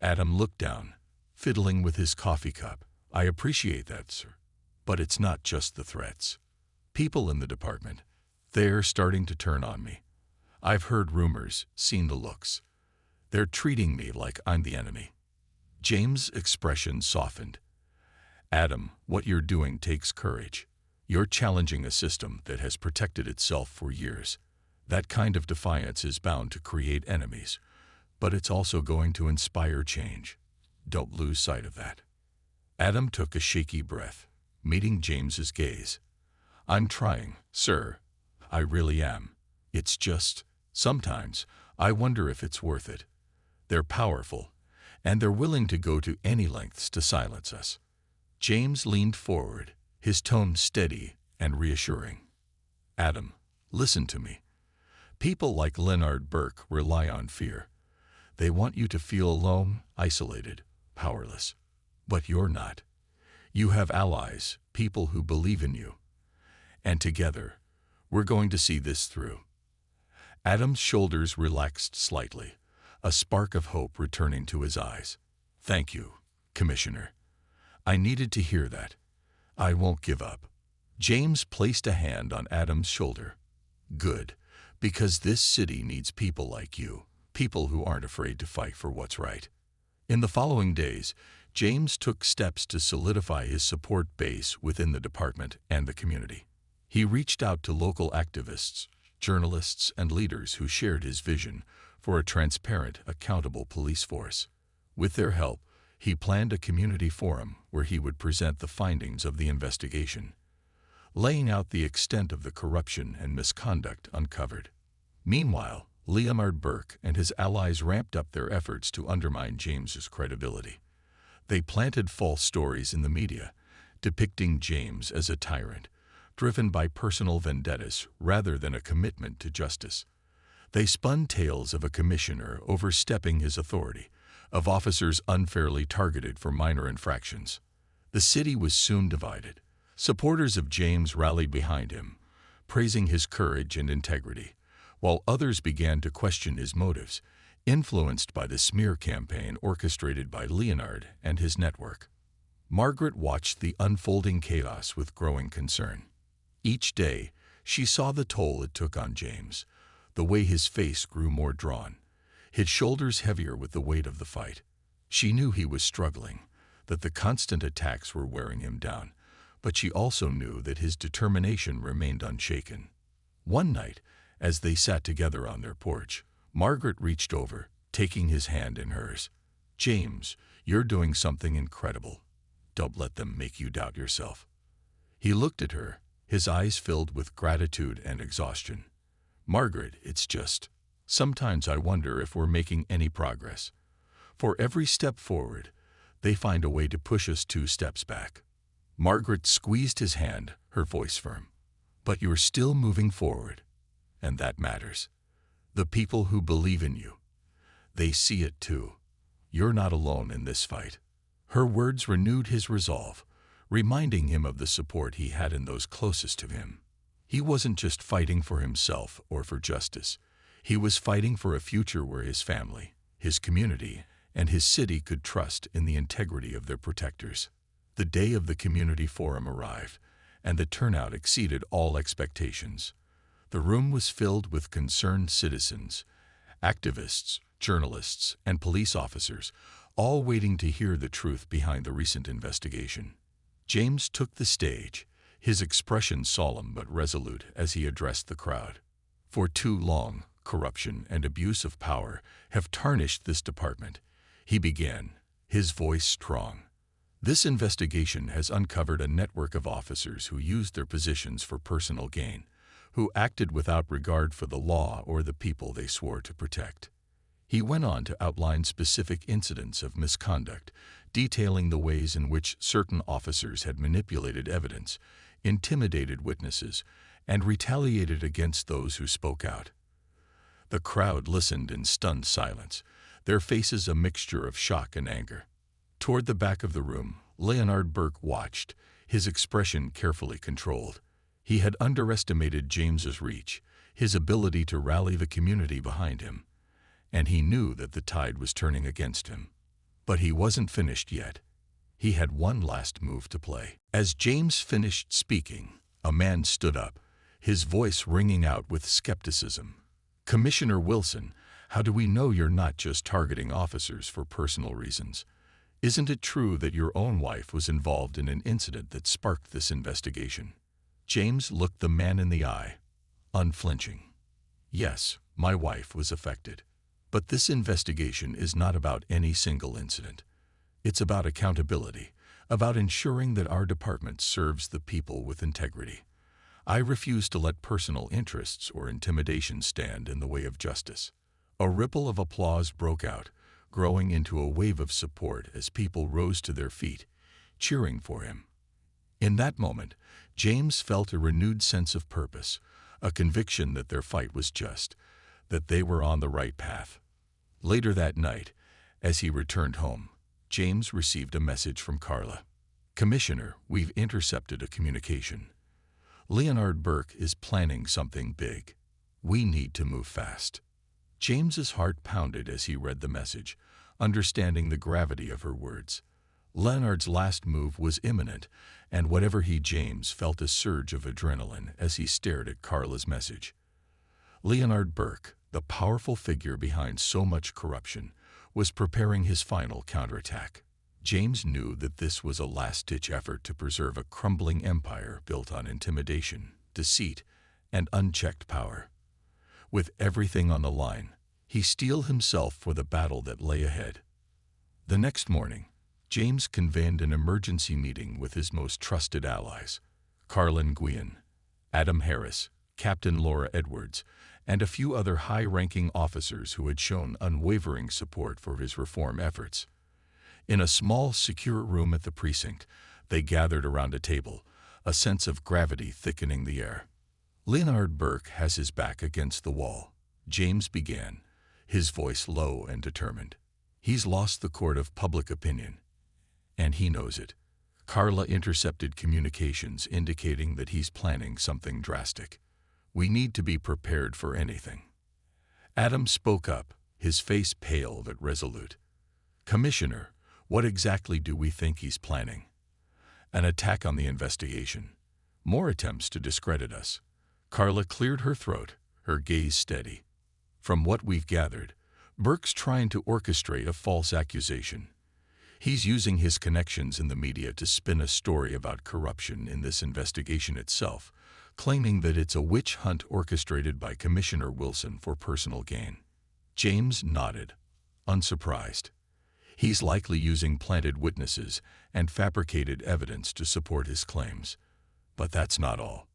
Adam looked down, fiddling with his coffee cup. I appreciate that, sir. But it's not just the threats. People in the department, they're starting to turn on me. I've heard rumors, seen the looks. They're treating me like I'm the enemy. James' expression softened. Adam, what you're doing takes courage. You're challenging a system that has protected itself for years. That kind of defiance is bound to create enemies, but it's also going to inspire change. Don't lose sight of that. Adam took a shaky breath, meeting James's gaze. I'm trying, sir. I really am. It's just, sometimes, I wonder if it's worth it. They're powerful, and they're willing to go to any lengths to silence us. James leaned forward, his tone steady and reassuring. Adam, listen to me. People like Leonard Burke rely on fear. They want you to feel alone, isolated, powerless. But you're not. You have allies, people who believe in you. And together, we're going to see this through. Adam's shoulders relaxed slightly, a spark of hope returning to his eyes. Thank you, Commissioner. I needed to hear that. I won't give up. James placed a hand on Adam's shoulder. Good, because this city needs people like you, people who aren't afraid to fight for what's right. In the following days, James took steps to solidify his support base within the department and the community. He reached out to local activists, journalists, and leaders who shared his vision for a transparent, accountable police force. With their help, he planned a community forum where he would present the findings of the investigation, laying out the extent of the corruption and misconduct uncovered. Meanwhile, Leonard Burke and his allies ramped up their efforts to undermine James's credibility. They planted false stories in the media, depicting James as a tyrant, driven by personal vendettas rather than a commitment to justice. They spun tales of a commissioner overstepping his authority, of officers unfairly targeted for minor infractions. The city was soon divided. Supporters of James rallied behind him, praising his courage and integrity, while others began to question his motives, influenced by the smear campaign orchestrated by Leonard and his network. Margaret watched the unfolding chaos with growing concern. Each day, she saw the toll it took on James, the way his face grew more drawn, his shoulders heavier with the weight of the fight. She knew he was struggling, that the constant attacks were wearing him down, but she also knew that his determination remained unshaken. One night, as they sat together on their porch, Margaret reached over, taking his hand in hers. James, you're doing something incredible. Don't let them make you doubt yourself. He looked at her, his eyes filled with gratitude and exhaustion. Margaret, it's just, sometimes I wonder if we're making any progress. For every step forward, they find a way to push us 2 steps back. Margaret squeezed his hand, her voice firm. But you're still moving forward, and that matters. The people who believe in you, they see it too. You're not alone in this fight. Her words renewed his resolve, reminding him of the support he had in those closest to him. He wasn't just fighting for himself or for justice. He was fighting for a future where his family, his community, and his city could trust in the integrity of their protectors. The day of the community forum arrived, and the turnout exceeded all expectations. The room was filled with concerned citizens, activists, journalists, and police officers, all waiting to hear the truth behind the recent investigation. James took the stage, his expression solemn but resolute as he addressed the crowd. For too long, corruption and abuse of power have tarnished this department, he began, his voice strong. This investigation has uncovered a network of officers who used their positions for personal gain, who acted without regard for the law or the people they swore to protect. He went on to outline specific incidents of misconduct, detailing the ways in which certain officers had manipulated evidence, intimidated witnesses, and retaliated against those who spoke out. The crowd listened in stunned silence, their faces a mixture of shock and anger. Toward the back of the room, Leonard Burke watched, his expression carefully controlled. He had underestimated James's reach, his ability to rally the community behind him, and he knew that the tide was turning against him. But he wasn't finished yet. He had one last move to play. As James finished speaking, a man stood up, his voice ringing out with skepticism. "Commissioner Wilson, how do we know you're not just targeting officers for personal reasons? Isn't it true that your own wife was involved in an incident that sparked this investigation?" James looked the man in the eye, unflinching. "Yes, my wife was affected. But this investigation is not about any single incident. It's about accountability, about ensuring that our department serves the people with integrity. I refuse to let personal interests or intimidation stand in the way of justice." A ripple of applause broke out, growing into a wave of support as people rose to their feet, cheering for him. In that moment, James felt a renewed sense of purpose, a conviction that their fight was just, that they were on the right path. Later that night, as he returned home, James received a message from Carla. "Commissioner, we've intercepted a communication. Leonard Burke is planning something big. We need to move fast." James's heart pounded as he read the message, understanding the gravity of her words. Leonard's last move was imminent, and whatever James felt a surge of adrenaline as he stared at Carla's message. Leonard Burke, the powerful figure behind so much corruption, was preparing his final counterattack. James knew that this was a last-ditch effort to preserve a crumbling empire built on intimidation, deceit, and unchecked power. With everything on the line, he steeled himself for the battle that lay ahead. The next morning, James convened an emergency meeting with his most trusted allies, Carla Nguyen, Adam Harris, Captain Laura Edwards, and a few other high-ranking officers who had shown unwavering support for his reform efforts. In a small, secure room at the precinct, they gathered around a table, a sense of gravity thickening the air. "Leonard Burke has his back against the wall," James began, his voice low and determined. "He's lost the court of public opinion, and he knows it." Carla intercepted communications indicating that he's planning something drastic. "We need to be prepared for anything." Adam spoke up, his face pale but resolute. "Commissioner, what exactly do we think he's planning?" "An attack on the investigation. More attempts to discredit us." Carla cleared her throat, her gaze steady. "From what we've gathered, Burke's trying to orchestrate a false accusation. He's using his connections in the media to spin a story about corruption in this investigation itself, claiming that it's a witch hunt orchestrated by Commissioner Wilson for personal gain." James nodded, unsurprised. He's likely using planted witnesses and fabricated evidence to support his claims. But that's not all.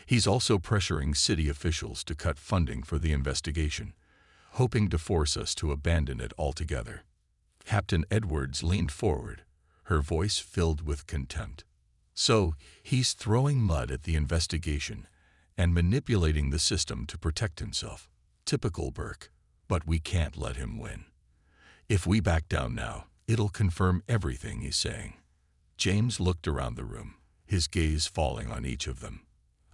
He's also pressuring city officials to cut funding for the investigation, hoping to force us to abandon it altogether. Captain Edwards leaned forward, her voice filled with contempt. So, he's throwing mud at the investigation and manipulating the system to protect himself. Typical Burke. But we can't let him win. If we back down now, it'll confirm everything he's saying. James looked around the room, his gaze falling on each of them.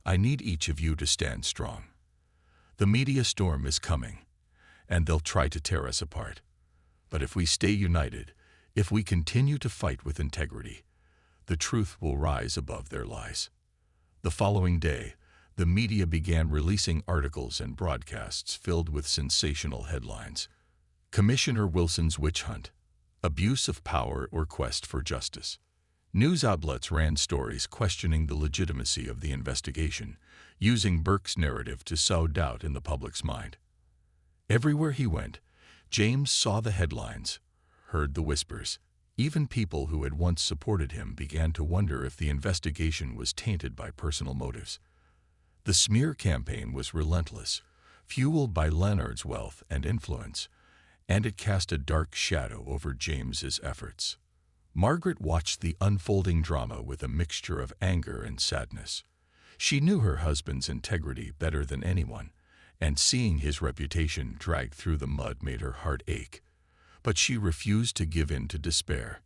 I need each of you to stand strong. The media storm is coming, and they'll try to tear us apart. But if we stay united, if we continue to fight with integrity, the truth will rise above their lies. The following day, the media began releasing articles and broadcasts filled with sensational headlines. Commissioner Wilson's witch hunt, abuse of power or quest for justice. News outlets ran stories questioning the legitimacy of the investigation, using Burke's narrative to sow doubt in the public's mind. Everywhere he went, James saw the headlines, heard the whispers. Even people who had once supported him began to wonder if the investigation was tainted by personal motives. The smear campaign was relentless, fueled by Leonard's wealth and influence, and it cast a dark shadow over James's efforts. Margaret watched the unfolding drama with a mixture of anger and sadness. She knew her husband's integrity better than anyone, and seeing his reputation dragged through the mud made her heart ache. But she refused to give in to despair.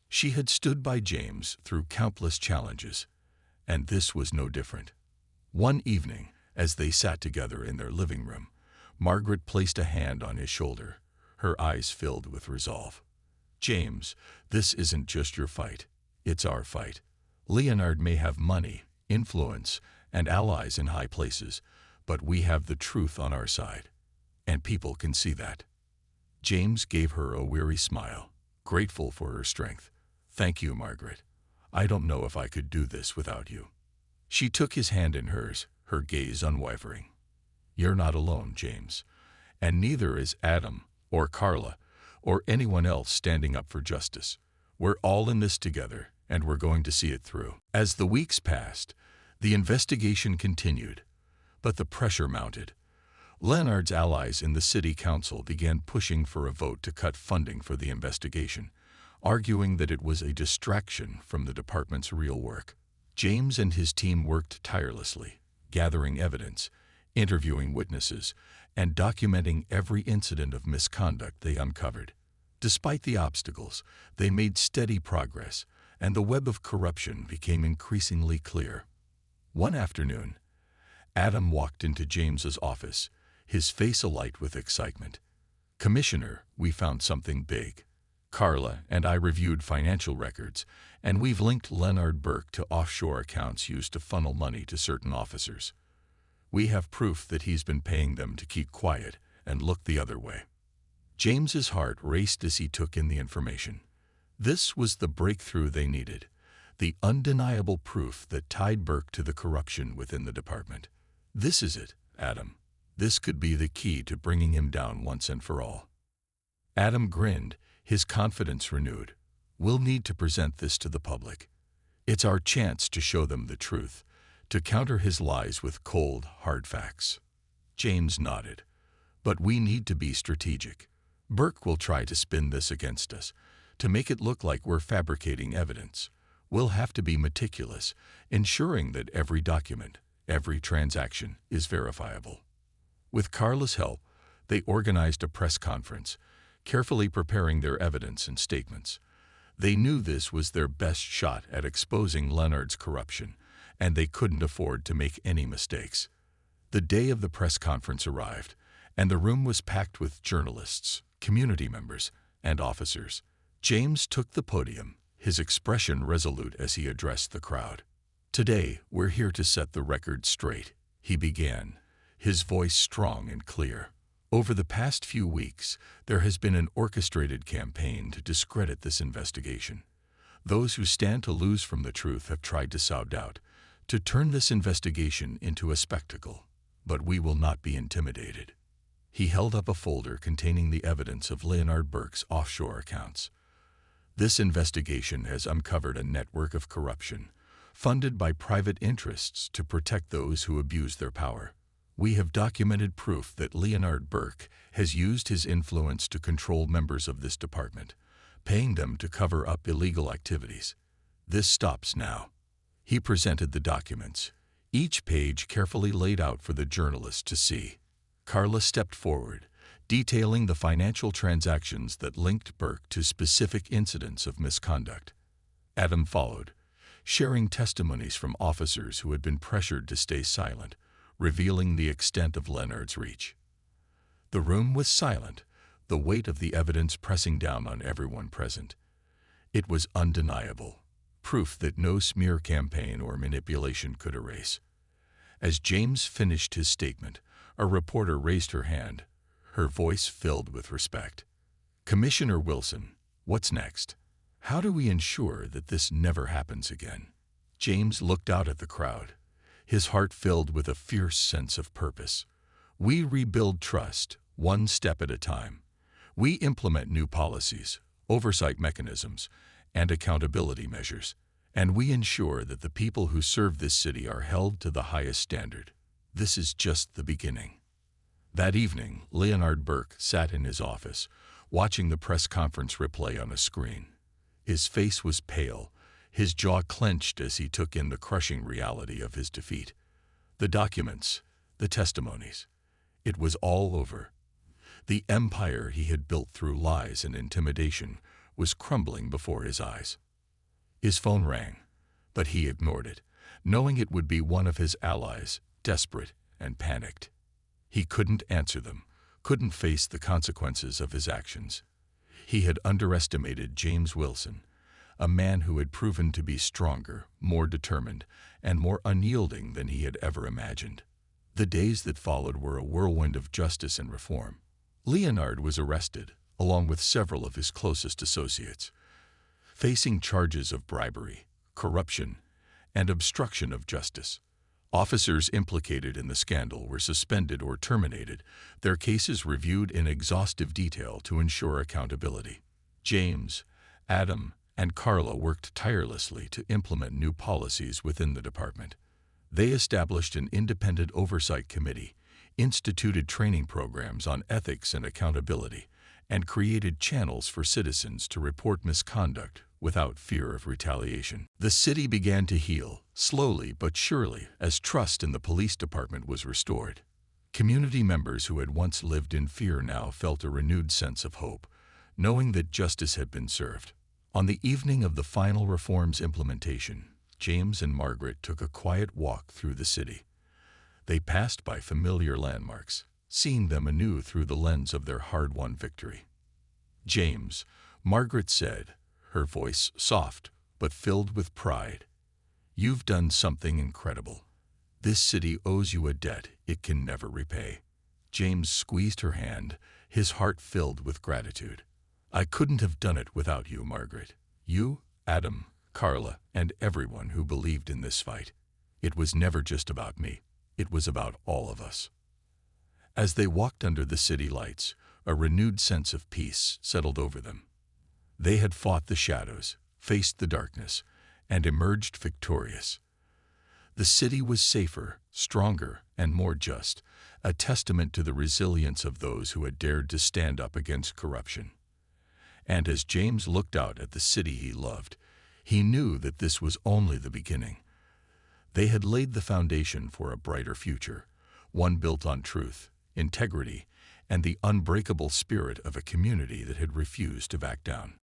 She had stood by James through countless challenges, and this was no different. One evening, as they sat together in their living room, Margaret placed a hand on his shoulder, her eyes filled with resolve. James, this isn't just your fight, it's our fight. Leonard may have money, influence, and allies in high places, but we have the truth on our side, and people can see that. James gave her a weary smile, grateful for her strength. Thank you, Margaret. I don't know if I could do this without you. She took his hand in hers, her gaze unwavering. You're not alone, James, and neither is Adam or Carla or anyone else standing up for justice. We're all in this together, and we're going to see it through. As the weeks passed, the investigation continued, but the pressure mounted. Leonard's allies in the city council began pushing for a vote to cut funding for the investigation, arguing that it was a distraction from the department's real work. James and his team worked tirelessly, gathering evidence, interviewing witnesses, and documenting every incident of misconduct they uncovered. Despite the obstacles, they made steady progress, and the web of corruption became increasingly clear. One afternoon, Adam walked into James's office, his face alight with excitement. Commissioner, we found something big. Carla and I reviewed financial records, and we've linked Leonard Burke to offshore accounts used to funnel money to certain officers. We have proof that he's been paying them to keep quiet and look the other way. James's heart raced as he took in the information. This was the breakthrough they needed, the undeniable proof that tied Burke to the corruption within the department. This is it, Adam. This could be the key to bringing him down once and for all. Adam grinned, his confidence renewed. We'll need to present this to the public. It's our chance to show them the truth, to counter his lies with cold, hard facts. James nodded. But we need to be strategic. Burke will try to spin this against us, to make it look like we're fabricating evidence. We'll have to be meticulous, ensuring that every document, every transaction is verifiable. With Carla's help, they organized a press conference, carefully preparing their evidence and statements. They knew this was their best shot at exposing Leonard's corruption, and they couldn't afford to make any mistakes. The day of the press conference arrived, and the room was packed with journalists, community members, and officers. James took the podium, his expression resolute as he addressed the crowd. Today, we're here to set the record straight, he began, his voice strong and clear. Over the past few weeks, there has been an orchestrated campaign to discredit this investigation. Those who stand to lose from the truth have tried to sow doubt, to turn this investigation into a spectacle. But we will not be intimidated. He held up a folder containing the evidence of Leonard Burke's offshore accounts. This investigation has uncovered a network of corruption, funded by private interests to protect those who abuse their power. We have documented proof that Leonard Burke has used his influence to control members of this department, paying them to cover up illegal activities. This stops now. He presented the documents, each page carefully laid out for the journalist to see. Carla stepped forward, detailing the financial transactions that linked Burke to specific incidents of misconduct. Adam followed, sharing testimonies from officers who had been pressured to stay silent, revealing the extent of Leonard's reach. The room was silent, the weight of the evidence pressing down on everyone present. It was undeniable, proof that no smear campaign or manipulation could erase. As James finished his statement, a reporter raised her hand, her voice filled with respect. "Commissioner Wilson, what's next? How do we ensure that this never happens again?" James looked out at the crowd, his heart filled with a fierce sense of purpose. "We rebuild trust, one step at a time. We implement new policies, oversight mechanisms, and accountability measures, and we ensure that the people who serve this city are held to the highest standard. This is just the beginning." That evening, Leonard Burke sat in his office, watching the press conference replay on a screen. His face was pale, his jaw clenched as he took in the crushing reality of his defeat. The documents, the testimonies. It was all over. The empire he had built through lies and intimidation was crumbling before his eyes. His phone rang, but he ignored it, knowing it would be one of his allies, desperate and panicked. He couldn't answer them, couldn't face the consequences of his actions. He had underestimated James Wilson, a man who had proven to be stronger, more determined, and more unyielding than he had ever imagined. The days that followed were a whirlwind of justice and reform. Leonard was arrested, along with several of his closest associates, facing charges of bribery, corruption, and obstruction of justice. Officers implicated in the scandal were suspended or terminated, their cases reviewed in exhaustive detail to ensure accountability. James, Adam, and Carla worked tirelessly to implement new policies within the department. They established an independent oversight committee, instituted training programs on ethics and accountability, and created channels for citizens to report misconduct without fear of retaliation. The city began to heal, slowly but surely, as trust in the police department was restored. Community members who had once lived in fear now felt a renewed sense of hope, knowing that justice had been served. On the evening of the final reform's implementation, James and Margaret took a quiet walk through the city. They passed by familiar landmarks, seeing them anew through the lens of their hard-won victory. "James," Margaret said, her voice soft but filled with pride, "you've done something incredible. This city owes you a debt it can never repay." James squeezed her hand, his heart filled with gratitude. "I couldn't have done it without you, Margaret. You, Adam, Carla, and everyone who believed in this fight. It was never just about me. It was about all of us." As they walked under the city lights, a renewed sense of peace settled over them. They had fought the shadows, faced the darkness, and emerged victorious. The city was safer, stronger, and more just, a testament to the resilience of those who had dared to stand up against corruption. And as James looked out at the city he loved, he knew that this was only the beginning. They had laid the foundation for a brighter future, one built on truth, integrity, and the unbreakable spirit of a community that had refused to back down.